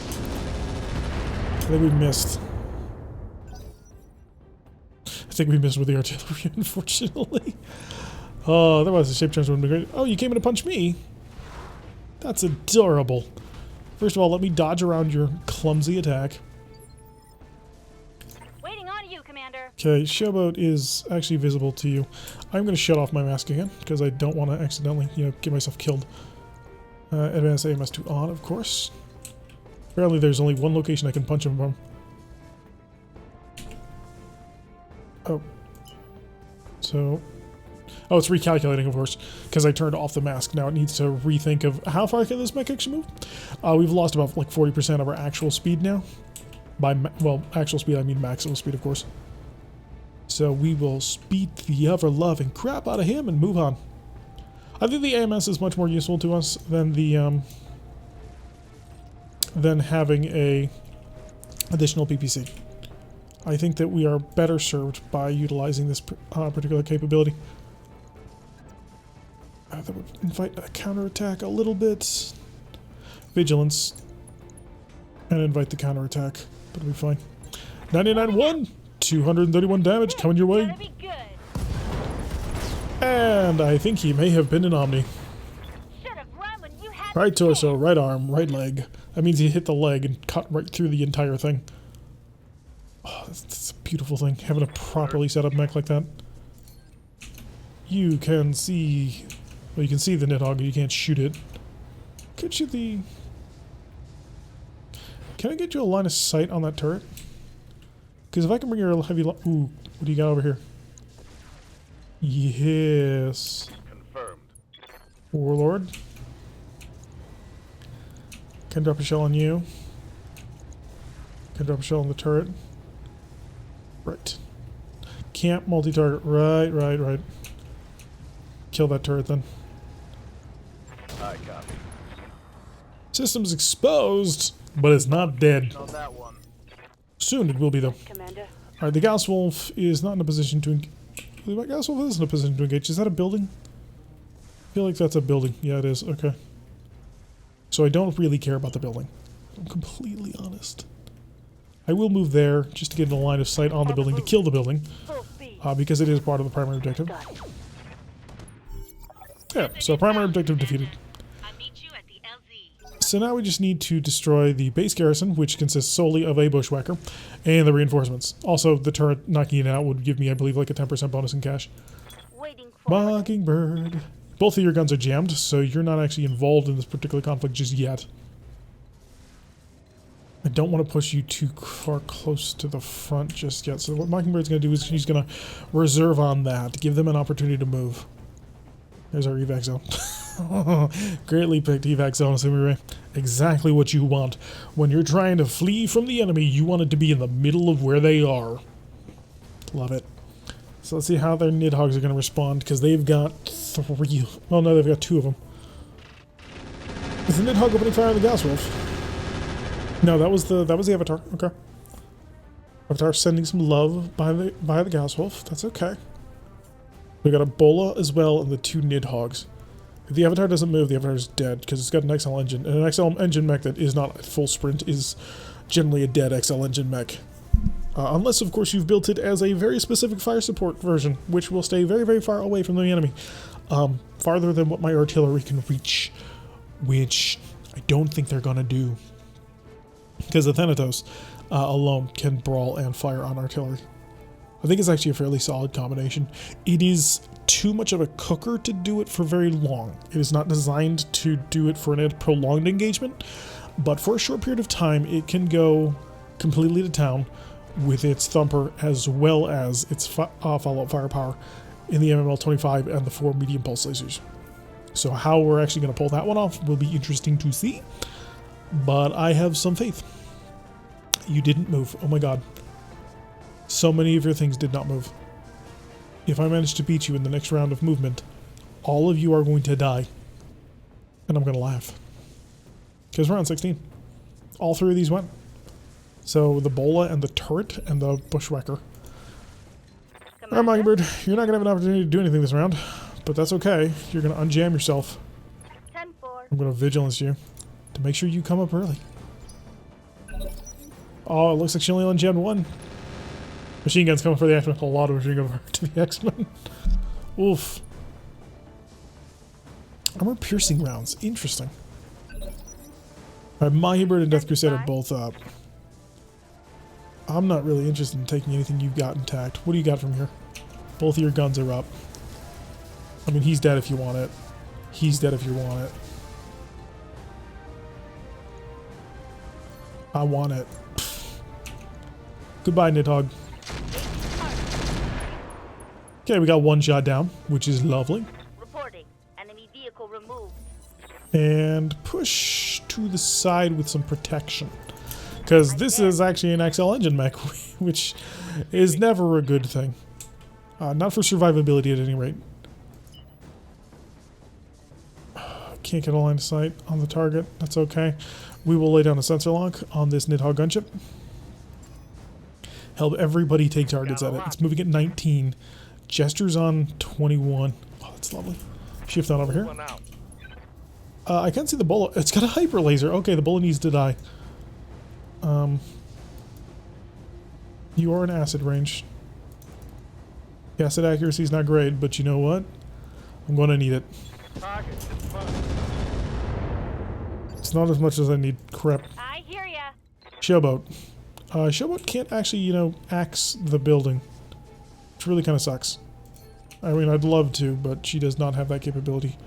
I think we missed. I think we missed with the artillery, unfortunately. Oh, otherwise the shape change would have been great. Oh, you came in to punch me? That's adorable. First of all, let me dodge around your clumsy attack. Waiting on you, Commander. Okay, Showboat is actually visible to you. I'm going to shut off my mask again, because I don't want to accidentally, you know, get myself killed. Advanced AMS to on, of course. Apparently there's only one location I can punch him from. Oh. So... Oh, it's recalculating, of course, because I turned off the mask. Now it needs to rethink of how far can this mech actually move. We've lost about like 40% of our actual speed now. By, well, actual speed, I mean maximum speed, of course. So we will speed the ever-loving crap out of him and move on. I think the AMS is much more useful to us than the, than having a additional PPC. I think that we are better served by utilizing this particular capability. That would invite a counterattack a little bit. Vigilance. And invite the counterattack. But it'll be fine. 99-1! 231 damage coming your way. Gotta be good. And I think he may have been an Omni. Should have run when you had Right the torso, chance. right arm, right leg. That means he hit the leg and cut right through the entire thing. Oh, that's a beautiful thing. Having a properly set up mech like that. You can see... Well, you can see the Nidhogg, you can't shoot it. Could shoot the... Can I get you a line of sight on that turret? Because if I can bring your heavy... Ooh, what do you got over here? Yes. Confirmed. Warlord. Can drop a shell on you. Can drop a shell on the turret. Right. Can't multi-target. Right. Kill that turret then. I copy. System's exposed, but it's not dead. On that one. Soon it will be though. Commander. Alright, the Gas Wolf is not in a position to engage. The Gas Wolf is in a position to engage. Is that a building? I feel like that's a building. Yeah, it is. Okay. So I don't really care about the building. I'm completely honest. I will move there just to get in a line of sight on the building to kill the building. Full speed. Because it is part of the primary objective. Got it. Yeah, so primary objective defeated. I'll meet you at the LZ. So now we just need to destroy the base garrison, which consists solely of a bushwhacker, and the reinforcements. Also, the turret knocking it out would give me, I believe, like a 10% bonus in cash. Waiting for Mockingbird. Both of your guns are jammed, so you're not actually involved in this particular conflict just yet. I don't want to push you too far close to the front just yet. So what Mockingbird's going to do is he's going to reserve on that, give them an opportunity to move. There's our evac zone. Greatly picked evac zone, Sumi. Exactly what you want. When you're trying to flee from the enemy, you want it to be in the middle of where they are. Love it. So let's see how their Nidhogs are going to respond, because they've got 3. Oh no, they've got 2 of them. Is the Nidhogg opening fire on the Gas Wolf? No, that was the Avatar. Okay. Avatar sending some love by the Gas Wolf. That's okay. We got a Bola as well and the 2 Nidhogs. If the Avatar doesn't move, the Avatar is dead because it's got an XL engine, and an XL engine mech that is not at full sprint is generally a dead XL engine mech. Unless, of course, you've built it as a very specific fire support version, which will stay very, very far away from the enemy. Farther than what my artillery can reach, which I don't think they're going to do. Because the Thanatos alone can brawl and fire on artillery. I think it's actually a fairly solid combination. It is too much of a cooker to do it for very long. It is not designed to do it for a prolonged engagement, but for a short period of time, it can go completely to town with its thumper as well as its follow-up firepower in the MML-25 and the 4 medium pulse lasers. So how we're actually going to pull that one off will be interesting to see, but I have some faith. You didn't move. Oh my god. So many of your things did not move. If I manage to beat you in the next round of movement, all of you are going to die. And I'm going to laugh. Because we're on 16. All 3 of these went. So the Bola and the turret and the bushwhacker. Alright, Mockingbird, you're not going to have an opportunity to do anything this round. But that's okay. You're going to unjam yourself. 10-4. I'm going to vigilance you to make sure you come up early. Oh, it looks like she only unjammed 1. Machine guns coming for the X-Men. A lot of machine guns to the X-Men. Oof. Armor piercing rounds. Interesting. Alright, Mockingbird and Death Crusade are both up. I'm not really interested in taking anything you've got intact. What do you got from here? Both of your guns are up. I mean, he's dead if you want it. He's dead if you want it. I want it. Goodbye, Nidhogg. Okay, we got 1 shot down, which is lovely. Reporting. Enemy vehicle removed. And push to the side with some protection. Because this is actually an XL engine mech, which is never a good thing. Not for survivability at any rate. Can't get a line of sight on the target. That's okay. We will lay down a sensor lock on this Nidhogg gunship. Help everybody take targets at it. It's moving at 19. Gestures on 21. Oh, that's lovely. Shift on over here. I can't see the bullet. It's got a hyper laser. Okay, the bullet needs to die. You are in acid range. The acid accuracy is not great, but you know what? I'm going to need it. It's not as much as I need. Crap. I hear ya. Showboat. Showboat can't actually, you know, axe the building. Which really kind of sucks. I mean, I'd love to, but she does not have that capability.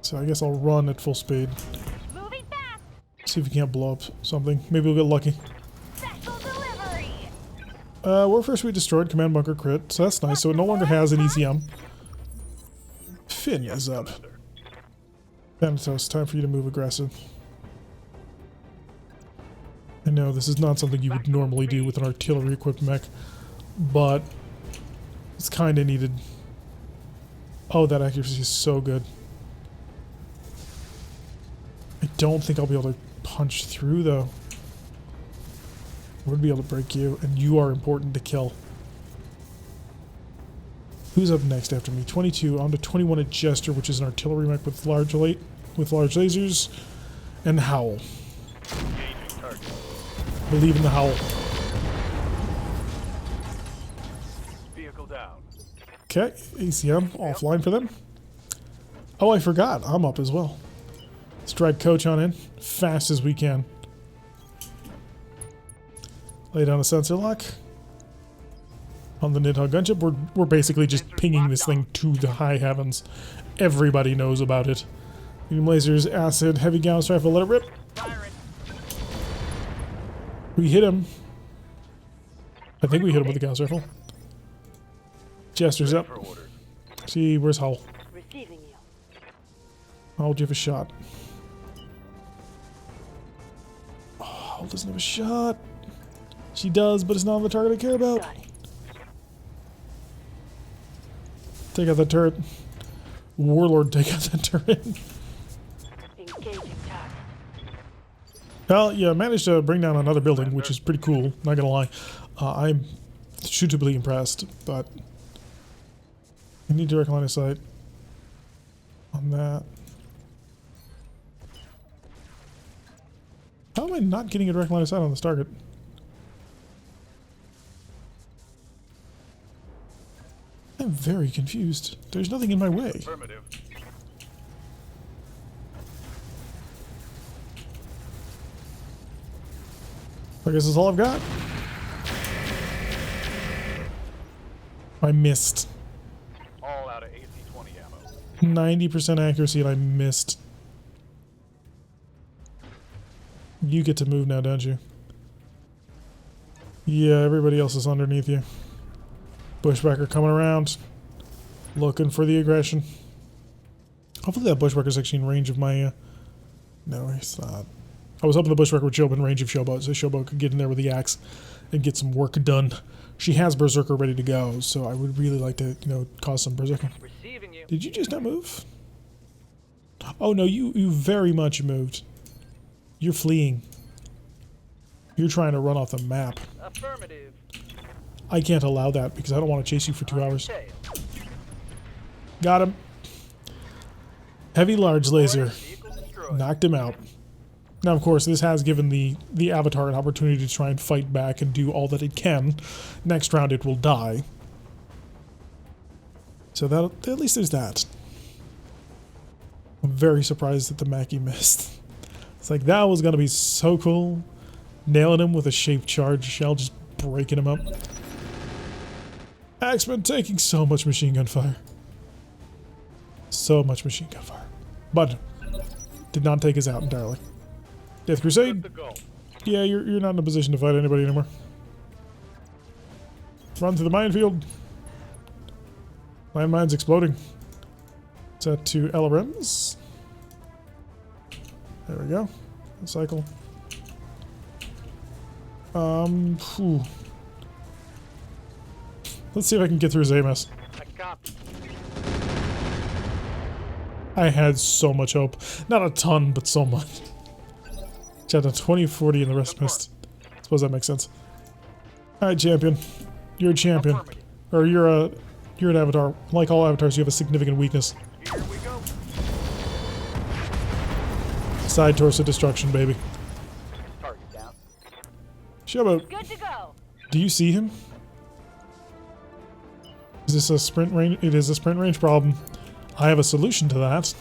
So I guess I'll run at full speed. Moving fast. See if we can't blow up something. Maybe we'll get lucky. Special delivery. Warfare Suite destroyed. Command bunker crit. So that's nice. So it no longer has an ECM. Finn is up. Thanatos, time for you to move aggressive. I know this is not something you would normally do with an artillery equipped mech, but it's kind of needed. Oh, that accuracy is so good. I don't think I'll be able to punch through though. I would be able to break you, and you are important to kill. Who's up next after me? 22 on to 21 at Jester, which is an artillery mech with large lasers, and Howl. Engaging target. Believe in the Howl. Vehicle down. Okay, ACM offline for them. Oh, I forgot. I'm up as well. Let's drag Coach on in fast as we can. Lay down a sensor lock on the Nidhogg gunship. We're basically just pinging this thing to the high heavens. Everybody knows about it. Medium lasers, acid, heavy Gauss rifle, let it rip. Firing. We hit him. I think we hit him with the Gauss rifle. Jester's up. For orders. See, where's Howl? Receiving you. Howl, do you have a shot? Oh, Howl doesn't have a shot. She does, but it's not on the target I care about. Got it. Take out that turret. Warlord, take out that turret. Engaging target. Well, yeah, managed to bring down another building, which is pretty cool, not gonna lie. I'm suitably impressed, but I need direct line of sight on that. How am I not getting a direct line of sight on this target? I'm very confused. There's nothing in my way. Affirmative. I guess that's all I've got. I missed. All out of AC-20 ammo. 90% accuracy and I missed. You get to move now, don't you? Yeah, everybody else is underneath you. Bushwhacker coming around. Looking for the aggression. Hopefully that Bushwhacker's actually in range of my... No, he's not. I was hoping the Bushwhacker would show up in range of Showboat, so Showboat could get in there with the axe and get some work done. She has Berserker ready to go, so I would really like to, cause some Berserker. Receiving you. Did you just not move? Oh no, you very much moved. You're fleeing. You're trying to run off the map. Affirmative. I can't allow that because I don't want to chase you for 2 hours. Tail. Got him. Heavy large laser. Vehicle destroyed. Knocked him out. Now, of course, this has given the Avatar an opportunity to try and fight back and do all that it can. Next round, it will die. So that at least there's that. I'm very surprised that the Mackie missed. It's like, that was going to be so cool. Nailing him with a shaped charge shell, just breaking him up. Axeman taking so much machine gun fire. So much machine gun fire. But did not take us out entirely. Death Crusade. Good to go. Yeah, you're not in a position to fight anybody anymore. Run through the minefield. Landmines exploding. Set to LRMs. There we go. Cycle. Phew. Let's see if I can get through his AMS. I copy. I had so much hope. Not a ton, but so much. Got a 20-40 and the rest missed. Suppose that makes sense. Alright, champion. You're a champion. Affirmative. Or you're an avatar. Like all avatars, you have a significant weakness. Here we go. Side torso destruction, baby. Target down. Showboat, Good to go. do you see him? Is this a sprint range? It is a sprint range problem. I have a solution to that.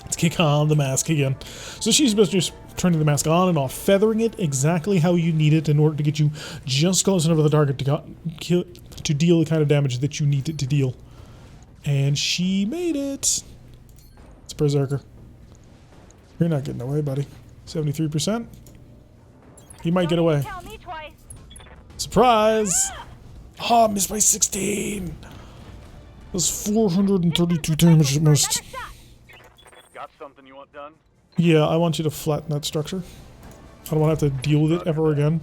Let's kick on the mask again. So she's just turning the mask on and off, feathering it exactly how you need it in order to get you just close enough to the target to deal the kind of damage that you need it to deal. And she made it. It's Berserker. You're not getting away, buddy. 73%. He might get away. Tell me twice. Surprise! Oh, missed by 16. That's 432 damage at most. Got something you want done? Yeah, I want you to flatten that structure. I don't want to have to deal with it ever again.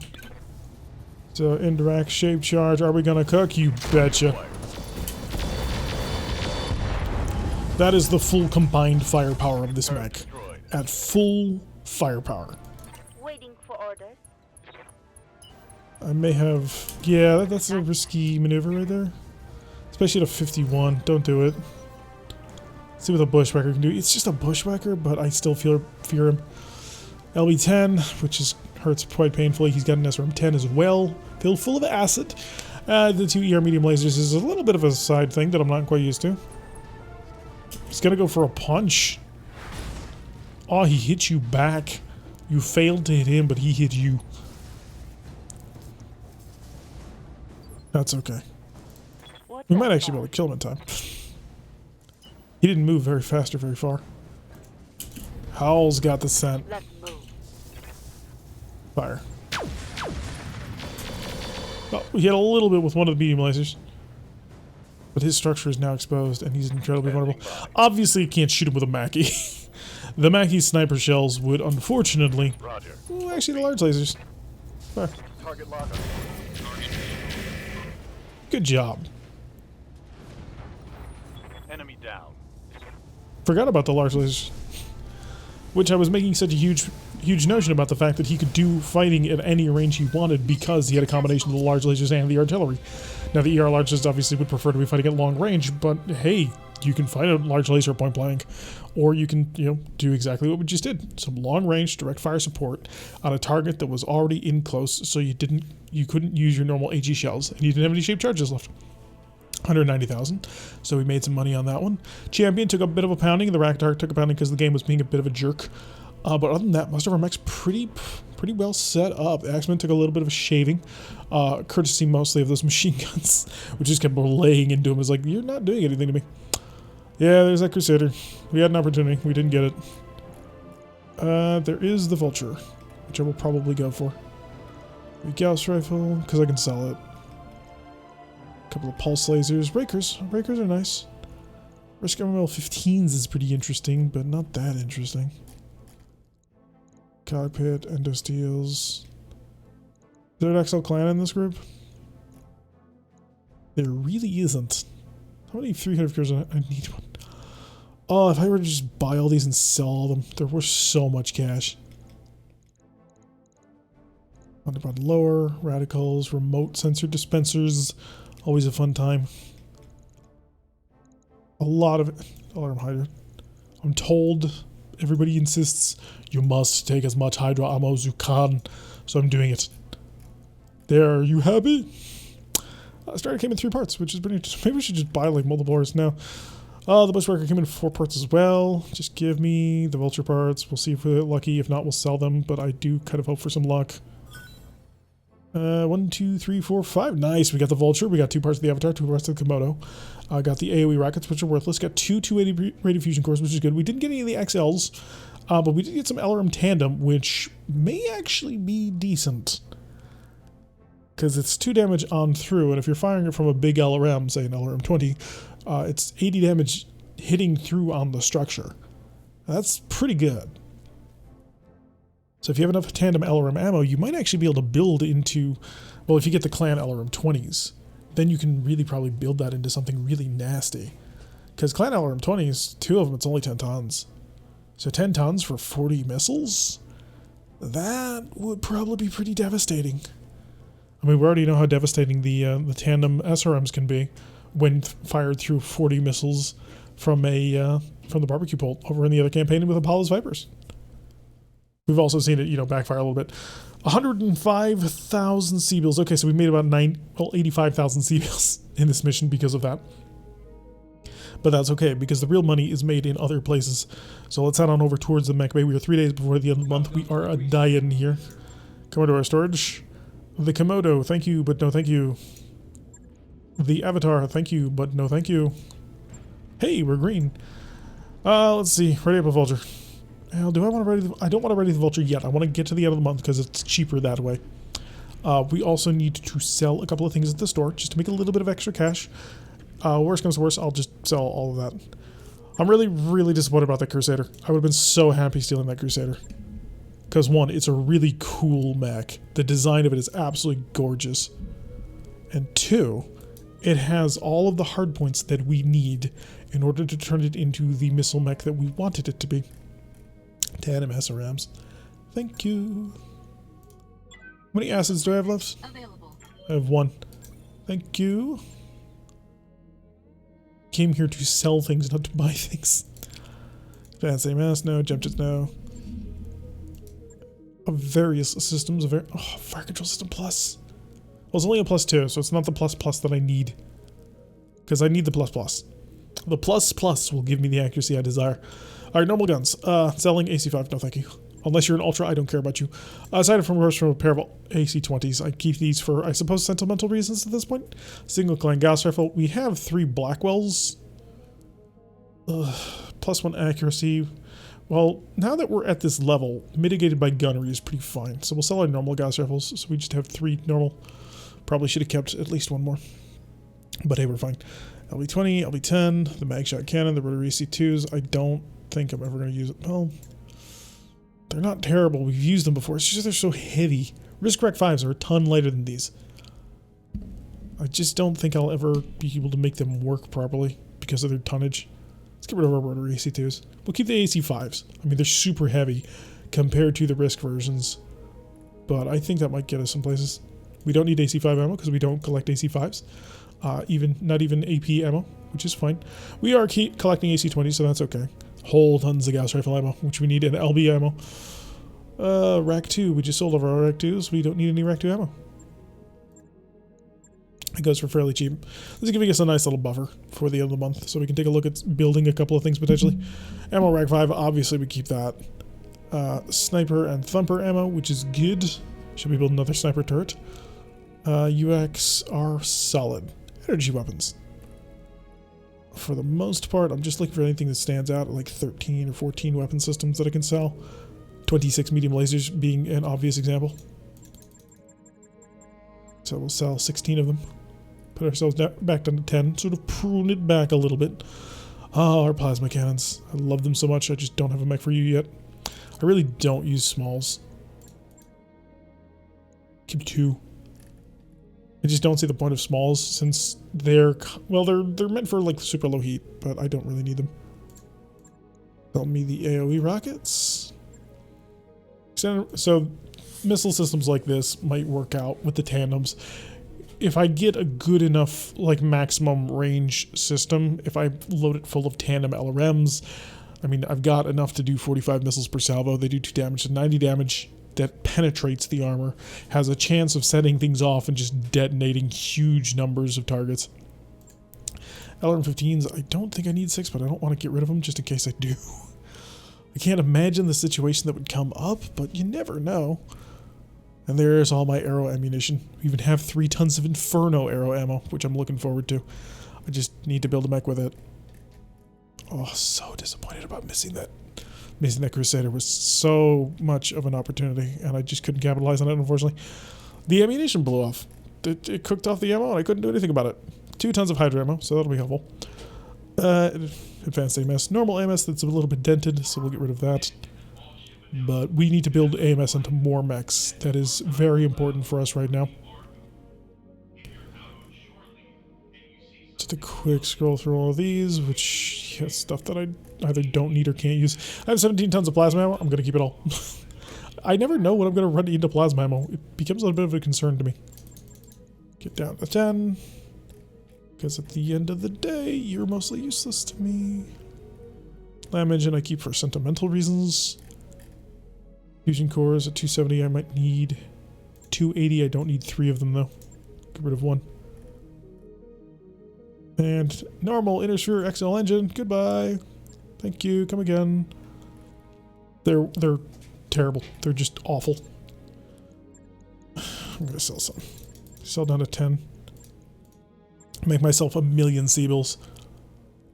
So, indirect shape charge. Are we gonna cook? You betcha. That is the full combined firepower of this mech. At full firepower. Waiting for orders. I may have... Yeah, that's a risky maneuver right there. Especially at a 51. Don't do it. See what the bushwhacker can do. It's just a bushwhacker, but I still fear him. LB10, which is hurts quite painfully. He's got an SRM10 as well. Filled full of acid. The 2 ER medium lasers is a little bit of a side thing that I'm not quite used to. He's gonna go for a punch. Oh, he hit you back. You failed to hit him, but he hit you. That's okay. What We the might actually be fuck? able to kill him in time. He didn't move very fast or very far. Howl's got the scent. Let's move. Fire. Well, he hit a little bit with one of the medium lasers. But his structure is now exposed, and he's incredibly vulnerable. Obviously, you can't shoot him with a Mackie. The Mackie's sniper shells would, unfortunately... Roger. Well, actually, the large lasers. Fire. Target locker. Good job. Enemy down. Forgot about the large lasers. Which I was making such a huge notion about the fact that he could do fighting at any range he wanted because he had a combination of the large lasers and the artillery. Now the ER largest obviously would prefer to be fighting at long range, but hey, you can fight a large laser at point blank, or you can, do exactly what we just did. Some long range direct fire support on a target that was already in close, so you couldn't use your normal AG shells, and you didn't have any shaped charges left. 190,000, so we made some money on that one. Champion took a bit of a pounding, and the Raktar took a pounding because the game was being a bit of a jerk. But other than that, most of our mechs pretty well set up. Axeman took a little bit of a shaving, courtesy mostly of those machine guns, which just kept laying into him. It's like, you're not doing anything to me. Yeah, there's that Crusader. We had an opportunity. We didn't get it. There is the Vulture, which I will probably go for. The Gauss Rifle, because I can sell it. A couple of pulse lasers. Rakers. Rakers are nice. Risk MML 15s is pretty interesting, but not that interesting. Cockpit, endosteels. Is there an XL clan in this group? There really isn't. How many 300 cars? I need one. Oh, if I were to just buy all these and sell all them, they're worth so much cash. Underbond lower, radicals, remote sensor dispensers. Always a fun time. A lot of alarm hydrant. I'm told everybody insists you must take as much hydro ammo as you can, so I'm doing it. There, are you happy? Starter came in 3 parts, which is pretty interesting. Maybe we should just buy like multiple parts now. The Bushwhacker came in 4 parts as well. Just give me the Vulture parts. We'll see if we're lucky. If not, we'll sell them, but I do kind of hope for some luck. 1, 2, 3, 4, 5. Nice. We got the Vulture. We got 2 parts of the Avatar, 2 parts of the Komodo. Got the AoE rockets, which are worthless. Got 2 280 radiant fusion cores, which is good. We didn't get any of the XLs, but we did get some LRM tandem, which may actually be decent. Because it's 2 damage on through, and if you're firing it from a big LRM, say an LRM 20, it's 80 damage hitting through on the structure. That's pretty good. So if you have enough tandem LRM ammo, you might actually be able to build into, well, if you get the clan LRM 20s, then you can really probably build that into something really nasty. Because clan LRM 20s, 2 of them, it's only 10 tons. So 10 tons for 40 missiles? That would probably be pretty devastating. I mean, we already know how devastating the tandem SRMs can be when fired through 40 missiles from the barbecue pole over in the other campaign with Apollo's Vipers. We've also seen it, backfire a little bit. 105,000 Seabills. Okay, so we made about 85,000 Seabills in this mission because of that. But that's okay, because the real money is made in other places. So let's head on over towards the mech bay. We are 3 days before the end of the month. We are a dying here. Come over to our storage. The Komodo, thank you, but no thank you. The Avatar, thank you, but no thank you. Hey, we're green. Let's see. Ready up a Vulture. Well, do I want to ready I don't want to ready the Vulture yet. I want to get to the end of the month because it's cheaper that way. We also need to sell a couple of things at the store just to make a little bit of extra cash. Worst comes to worst, I'll just sell all of that. I'm really, really disappointed about that Crusader. I would have been so happy stealing that Crusader. Because one, it's a really cool mech. The design of it is absolutely gorgeous. And two, it has all of the hardpoints that we need in order to turn it into the missile mech that we wanted it to be. Tandem SRMs. Thank you. How many acids do I have left? Available. I have one. Thank you. Came here to sell things, not to buy things. Advanced AMS, no. Jump jets, no. Of various systems, Fire Control System Plus. Well, it's only a +2, so it's not the plus that I need. Because I need the plus. The plus will give me the accuracy I desire. Alright, normal guns. Selling AC5, no thank you. Unless you're an ultra, I don't care about you. Aside from a pair of AC20s, I keep these for, I suppose, sentimental reasons at this point. Single clan gas rifle. We have 3 Blackwells. +1 accuracy. Well, now that we're at this level, mitigated by gunnery is pretty fine. So we'll sell our normal gas rifles. So we just have 3 normal. Probably should have kept at least 1 more. But hey, we're fine. LB20, LB10, the mag shot cannon, the rotary C2s. I don't think I'm ever going to use it. Well, they're not terrible. We've used them before. It's just they're so heavy. Risk Rack 5s are a ton lighter than these. I just don't think I'll ever be able to make them work properly because of their tonnage. Let's get rid of our rotary AC2s. We'll keep the AC5s. I mean, they're super heavy compared to the Risk versions. But I think that might get us some places. We don't need AC5 ammo because we don't collect AC5s. Not even AP ammo, which is fine. We are collecting AC20, so that's okay. Whole tons of gas rifle ammo, which we need, and LB ammo. Rack 2, we just sold over our Rack 2s. We don't need any Rack 2 ammo. It goes for fairly cheap. This is giving us a nice little buffer for the end of the month, so we can take a look at building a couple of things potentially. Ammo Rack 5, obviously we keep that. Sniper and thumper ammo, which is good. Should we build another sniper turret? UX are solid. Energy weapons. For the most part, I'm just looking for anything that stands out, like 13 or 14 weapon systems that I can sell. 26 medium lasers being an obvious example. So we'll sell 16 of them. Put ourselves back down to 10. Sort of prune it back a little bit. Oh, our plasma cannons. I love them so much. I just don't have a mech for you yet. I really don't use smalls. Keep 2. I just don't see the point of smalls since they're meant for like super low heat, but I don't really need them. Sell me the AoE rockets. So missile systems like this might work out with the tandems. If I get a good enough like maximum range system, if I load it full of tandem LRMs, I mean I've got enough to do 45 missiles per salvo. They do 2 damage to 90 damage. That penetrates the armor, has a chance of setting things off and just detonating huge numbers of targets. LRM-15s, I don't think I need 6, but I don't want to get rid of them just in case I do. I can't imagine the situation that would come up, but you never know. And there's all my arrow ammunition. We even have 3 tons of Inferno arrow ammo, which I'm looking forward to. I just need to build a mech with it. Oh, so disappointed about missing that. Missing that Crusader was so much of an opportunity, and I just couldn't capitalize on it, unfortunately. The ammunition blew off. It cooked off the ammo, and I couldn't do anything about it. 2 tons of Hydra ammo, so that'll be helpful. Advanced AMS. Normal AMS that's a little bit dented, so we'll get rid of that. But we need to build AMS into more mechs. That is very important for us right now. Just a quick scroll through all of these, which is stuff that I either don't need or can't use. I have 17 tons of plasma ammo. I'm going to keep it all. I never know when I'm going to run into plasma ammo. It becomes a little bit of a concern to me. Get down to 10. Because at the end of the day, you're mostly useless to me. Lam engine I keep for sentimental reasons. Fusion cores at 270 I might need. 280 I don't need 3 of them though. Get rid of 1. And normal inner sphere XL engine. Goodbye. Thank you. Come again. They're terrible. They're just awful. I'm gonna sell some. Sell down to 10. Make myself 1,000,000 Seabills.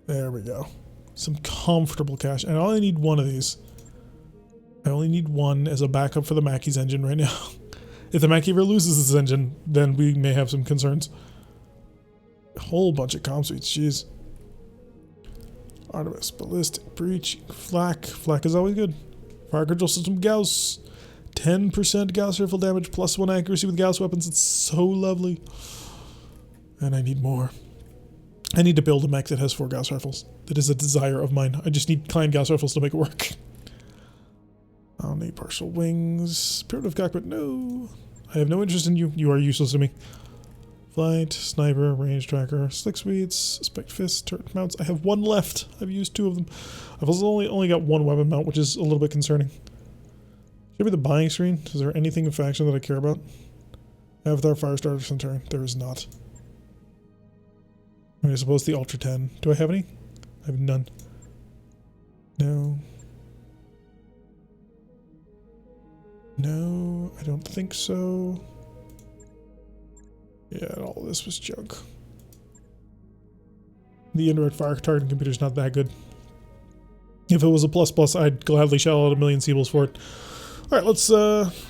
There we go. Some comfortable cash. And I only need 1 of these. I only need 1 as a backup for the Mackey's engine right now. If the Mackey ever loses this engine, then we may have some concerns. A whole bunch of comm suites, jeez. Artemis, Ballistic, Breach, Flak. Flak is always good. Fire Control System, Gauss. 10% Gauss rifle damage, +1 accuracy with Gauss weapons. It's so lovely. And I need more. I need to build a mech that has 4 Gauss rifles. That is a desire of mine. I just need Klein Gauss rifles to make it work. I'll need partial wings. Primitive cockpit, no. I have no interest in you. You are useless to me. Flight, sniper, range tracker, slick sweets, spec fist, turret mounts. I have 1 left. I've used 2 of them. I've also only got 1 weapon mount, which is a little bit concerning. Show me the buying screen. Is there anything in faction that I care about? Avatar, Firestarter, Centurion. There is not. I suppose the Ultra 10. Do I have any? I have none. No. No, I don't think so. Yeah, all this was junk. The indirect fire targeting computer is not that good. If it was a plus, I'd gladly shell out 1,000,000 Seables for it. Alright, let's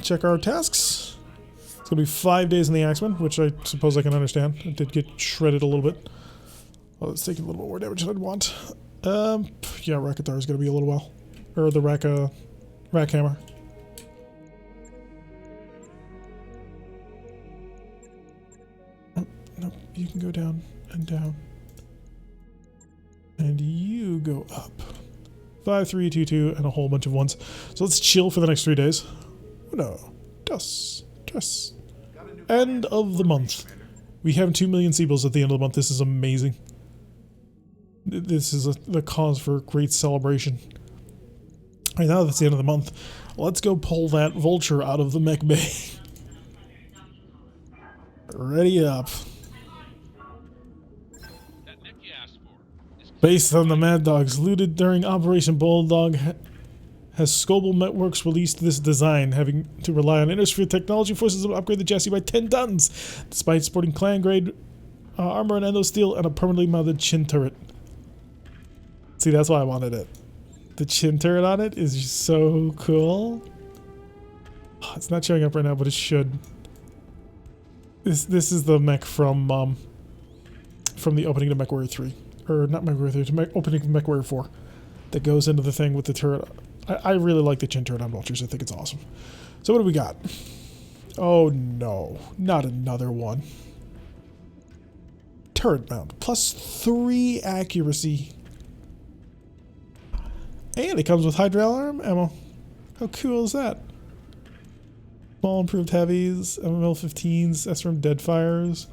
check our tasks. It's gonna be 5 days in the Axeman, which I suppose I can understand. It did get shredded a little bit. Well, it's taking a little bit more damage than I'd want. Yeah, Rackathar is gonna be a little while. Or the Rack Hammer. Nope, you can go down and down. And you go up. 5, 3, 2, 2, and a whole bunch of 1s. So let's chill for the next 3 days. Uno, dos, tres. End of the month. We have 2,000,000 Seables at the end of the month. This is amazing. This is the cause for great celebration. Alright, now that's the end of the month. Let's go pull that vulture out of the mech bay. Ready up. Based on the Mad Dogs looted during Operation Bulldog, has Scobel Networks released this design, having to rely on Innosphere technology forces to upgrade the chassis by 10 tons, despite sporting clan-grade armor and endosteel and a permanently mounted chin turret. See, that's why I wanted it. The chin turret on it is just so cool. Oh, it's not showing up right now, but it should. This is the mech from the opening to MechWarrior 3. Or not MechWarrior 3, to opening of MechWarrior 4. That goes into the thing with the turret. I really like the chin turret on vultures. I think it's awesome. So what do we got? Oh no, not another one. Turret mount, +3 accuracy. And it comes with hydral arm ammo. How cool is that? Small improved heavies, MML 15s, SRM Deadfires,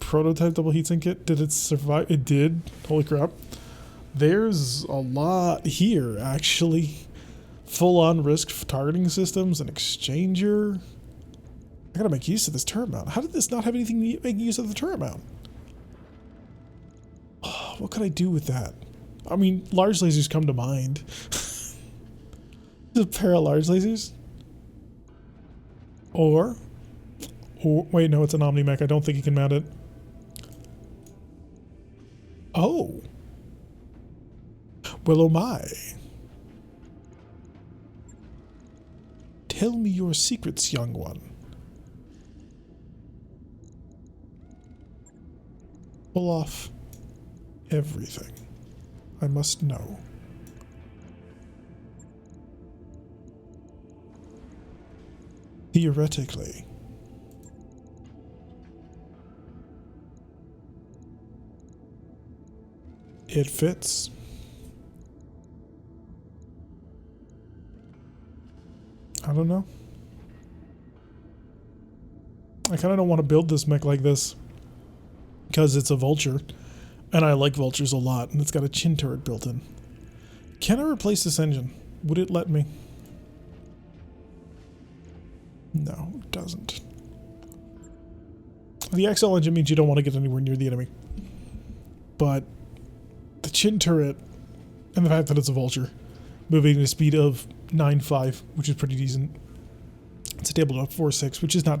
prototype double heatsink kit. Did it survive? It did. Holy crap. There's a lot here, actually. Full-on risk targeting systems, an exchanger. I gotta make use of this turret mount. How did this not have anything making use of the turret mount? Oh, what could I do with that? I mean, large lasers come to mind. A pair of large lasers? Or wait, no, it's an Omni mech. I don't think you can mount it. Oh. Well, oh my. Tell me your secrets, young one. Pull off everything. I must know. Theoretically. It fits. I don't know. I kind of don't want to build this mech like this because it's a vulture and I like vultures a lot and it's got a chin turret built in. Can I replace this engine? Would it let me? No, it doesn't. The XL engine means you don't want to get anywhere near the enemy. But the chin turret and the fact that it's a vulture moving at a speed of 9.5, which is pretty decent. It's stable to 4.6, which is not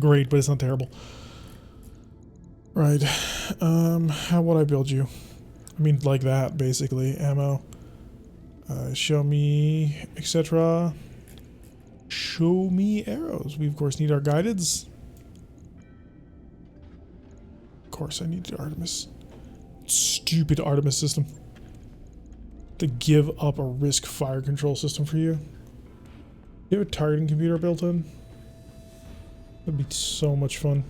great, but it's not terrible. Right. How would I build you? I mean, like that, basically. Ammo. Show me, etc. Show me arrows. We, of course, need our guideds. Of course, I need the Artemis. Stupid Artemis system. To give up a risk fire control system for you. You have a targeting computer built in? That'd be so much fun.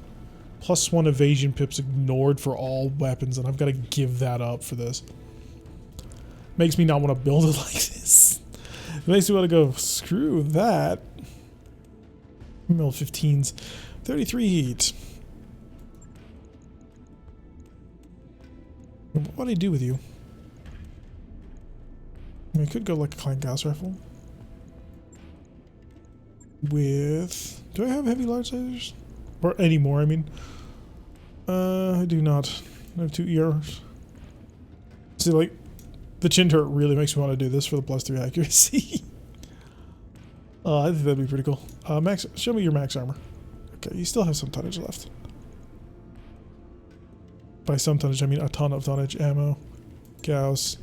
+1 evasion pips ignored for all weapons, and I've got to give that up for this. Makes me not want to build it like this. It makes me want to go, screw that. Mil 15s. 33 heat. What do I do with you? I mean, I could go like a clank gas rifle. With... Do I have heavy large lasers? Or any more, I mean. I do not. I have 2 ERs. See, like, the chin turret really makes me want to do this for the +3 accuracy. I think that'd be pretty cool. Max, show me your max armor. Okay, you still have some tonnage left. By some tonnage, I mean a ton of tonnage. Ammo. Gauss.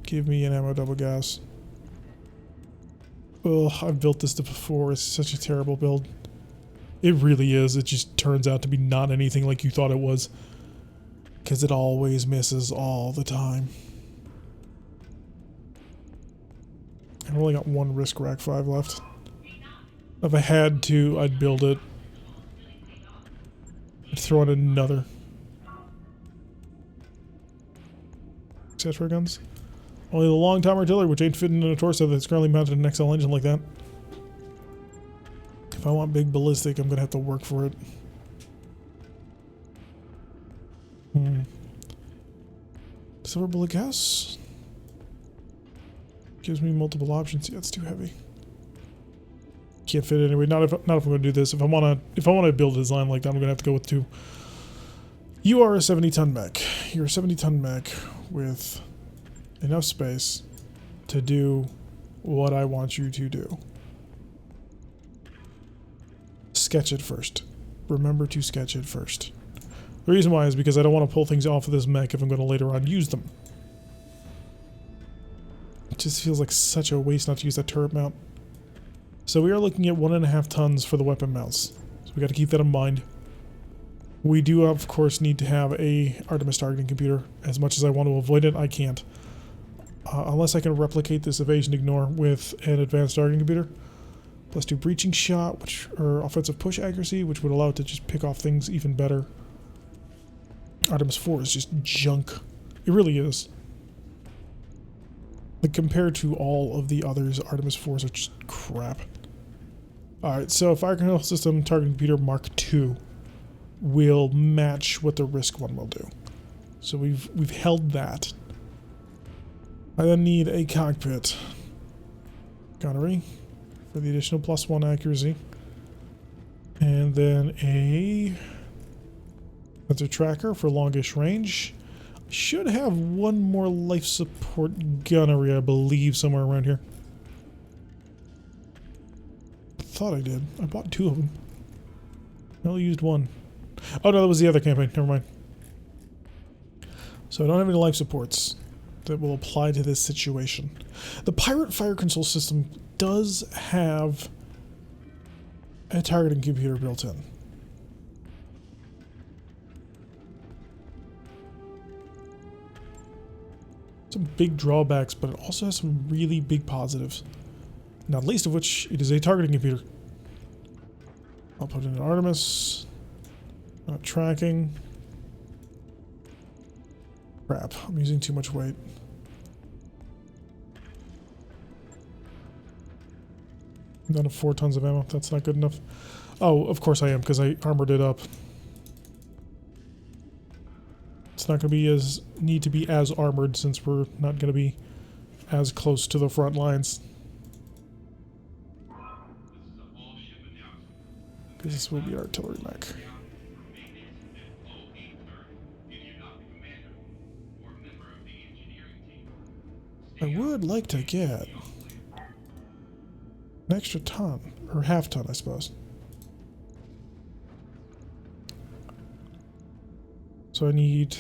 Give me an ammo double Gauss. Oh, I've built this before. It's such a terrible build. It really is. It just turns out to be not anything like you thought it was. Because it always misses all the time. I've only got 1 Risk Rack 5 left. If I had to, I'd build it. I'd throw in another. Etc. guns. Only the long-time artillery, which ain't fitting in a torso that's currently mounted in an XL engine like that. If I want big ballistic, I'm gonna have to work for it. Silver bullet gas gives me multiple options. Yeah, it's too heavy. Can't fit it anyway. Not if I'm gonna do this. If I wanna build a design like that, I'm gonna have to go with 2. You are a 70-ton mech. You're a 70-ton mech with enough space to do what I want you to do. Sketch it first. Remember to sketch it first. The reason why is because I don't want to pull things off of this mech if I'm going to later on use them. It just feels like such a waste not to use that turret mount. So we are looking at 1.5 tons for the weapon mounts. So we got to keep that in mind. We do, of course, need to have a Artemis targeting computer. As much as I want to avoid it, I can't. Unless I can replicate this evasion ignore with an advanced targeting computer. +2 breaching shot, or offensive push accuracy, which would allow it to just pick off things even better. Artemis 4 is just junk. It really is. Like, compared to all of the others, Artemis 4s are just crap. Alright, so Fire Control System Targeting Computer Mark II will match what the Risk one will do. So we've held that. I then need a cockpit gunnery for the additional +1 accuracy. And then a sensor tracker for longish range. Should have 1 more life support gunnery, I believe, somewhere around here. Thought I did. I bought 2 of them. I only used 1. Oh no, that was the other campaign. Never mind. So I don't have any life supports that will apply to this situation. The Pirate Fire Control System does have a targeting computer built in. Some big drawbacks, but it also has some really big positives. Not least of which, it is a targeting computer. I'll put in an Artemis. Tracking. Crap, I'm using too much weight. I'm down to 4 tons of ammo. That's not good enough. Oh, of course I am, because I armored it up. It's not going to need to be as armored since we're not going to be as close to the front lines. Because this will be artillery mech. I would like to get an extra ton, or half ton, I suppose. So I need,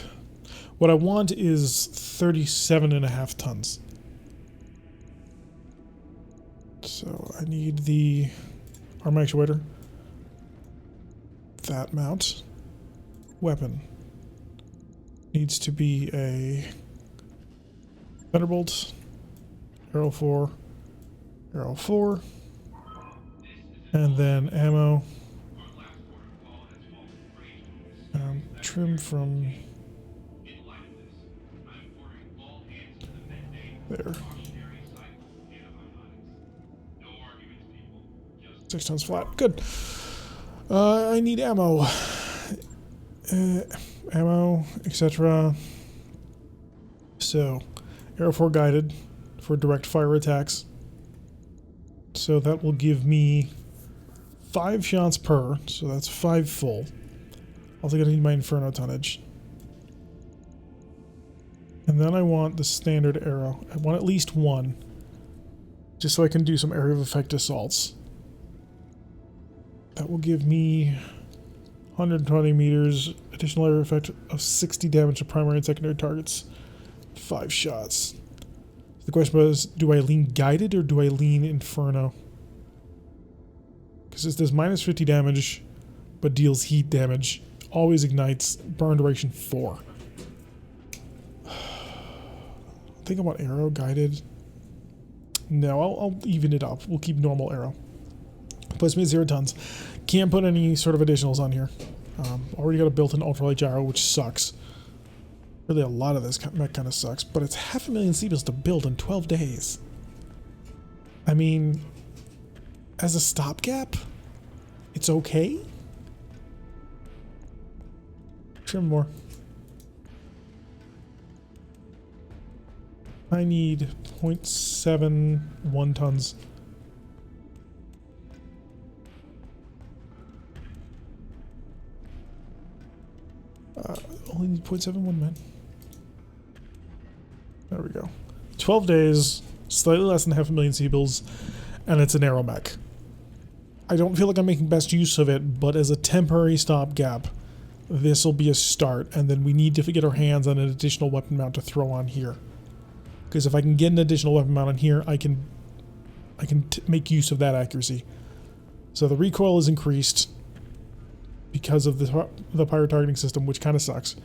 what I want is 37.5 tons. So I need the arm actuator, that mount, weapon. Needs to be a Thunderbolt, Arrow 4, Arrow 4, And then ammo. Trim from there. 6 tons flat. Good. I need ammo. Ammo, etc. So, Arrow 4 guided for direct fire attacks. So that will give me 5 shots per, so that's 5 full. Also gonna need my Inferno tonnage. And then I want the standard arrow. I want at least 1. Just so I can do some area of effect assaults. That will give me 120 meters, additional area effect of 60 damage to primary and secondary targets. 5 shots. The question was, do I lean guided or do I lean Inferno? Because it does minus 50 damage, but deals heat damage. Always ignites, burn duration 4. I think I want arrow guided. No, I'll even it up. We'll keep normal arrow. Puts me at 0 tons. Can't put any sort of additionals on here. Already got a built-in ultralight gyro, which sucks. Really, a lot of this mech kind of sucks, but it's 500,000 seagulls to build in 12 days. I mean, as a stopgap, it's okay. Trim more. I need 0.71 tons. Only need 0.71, man. There we go. 12 days, slightly less than 500,000 seabills, and it's an arrow mech. I don't feel like I'm making best use of it, but as a temporary stopgap, this will be a start, and then we need to get our hands on an additional weapon mount to throw on here. Because if I can get an additional weapon mount on here, I can make use of that accuracy. So the recoil is increased because of the pirate targeting system, which kind of sucks.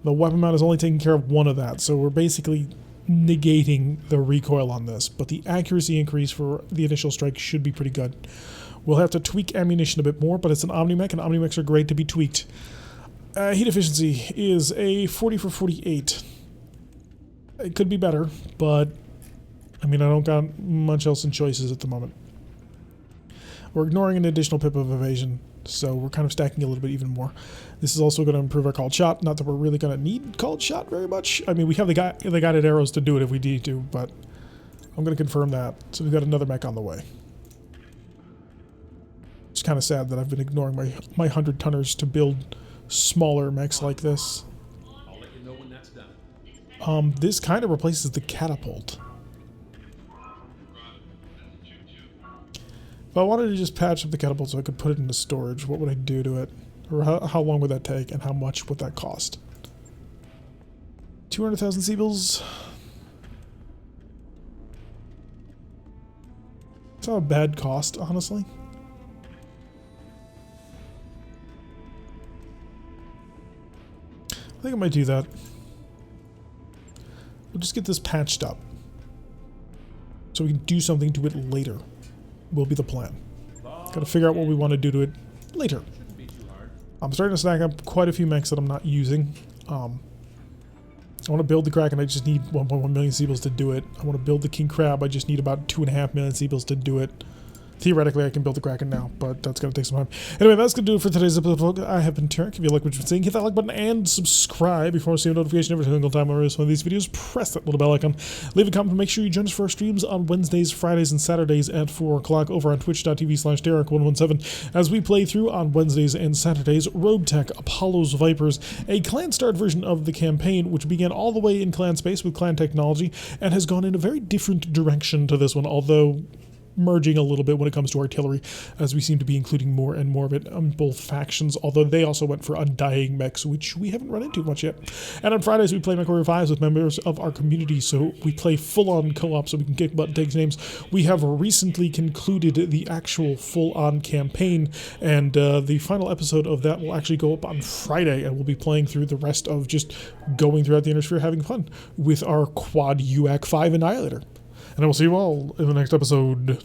The weapon mount is only taking care of one of that, so we're basically negating the recoil on this, but the accuracy increase for the initial strike should be pretty good. We'll have to tweak ammunition a bit more, but it's an Omni-Mech, and Omni-Mechs are great to be tweaked. Heat efficiency is a 40 for 48. It could be better, but I mean, I don't got much else in choices at the moment. We're ignoring an additional pip of evasion, so we're kind of stacking a little bit even more. This is also going to improve our called shot. Not that we're really going to need called shot very much. I mean, we have the guided arrows to do it if we need to, but I'm going to confirm that. So we've got another mech on the way. It's kind of sad that I've been ignoring my 100-tonners to build smaller mechs like this. I'll let you know when that's done. This kind of replaces the catapult. If I wanted to just patch up the catapult so I could put it into storage, what would I do to it? Or how long would that take, and how much would that cost? 200,000 seabills? It's not a bad cost, honestly. I think I might do that. We'll just get this patched up, so we can do something to it later. Will be the plan. Gotta figure out what we want to do to it later. I'm starting to stack up quite a few mechs that I'm not using. I want to build the Kraken, I just need 1.1 million seabills to do it. I want to build the King Crab, I just need about 2.5 million seabills to do it. Theoretically, I can build the Kraken now, but that's going to take some time. Anyway, that's going to do it for today's episode. I have been Tarek. If you like what you've been seeing, hit that like button and subscribe before receiving a notification every single time I release one of these videos. Press that little bell icon. Leave a comment and make sure you join us for our streams on Wednesdays, Fridays, and Saturdays at 4 o'clock over on twitch.tv/Tarek117 as we play through on Wednesdays and Saturdays RogueTech, Apollo's Vipers, a clan-starred version of the campaign, which began all the way in clan space with clan technology and has gone in a very different direction to this one, although merging a little bit when it comes to artillery, as we seem to be including more and more of it on both factions, although they also went for undying mechs, which we haven't run into much yet. And on Fridays we play MechWarrior 5s with members of our community, so we play full-on co-op so we can kick butt and take names. We have recently concluded the actual full-on campaign, and the final episode of that will actually go up on Friday, and we'll be playing through the rest of just going throughout the Inner Sphere having fun with our quad UAC 5 Annihilator. And I will see you all in the next episode.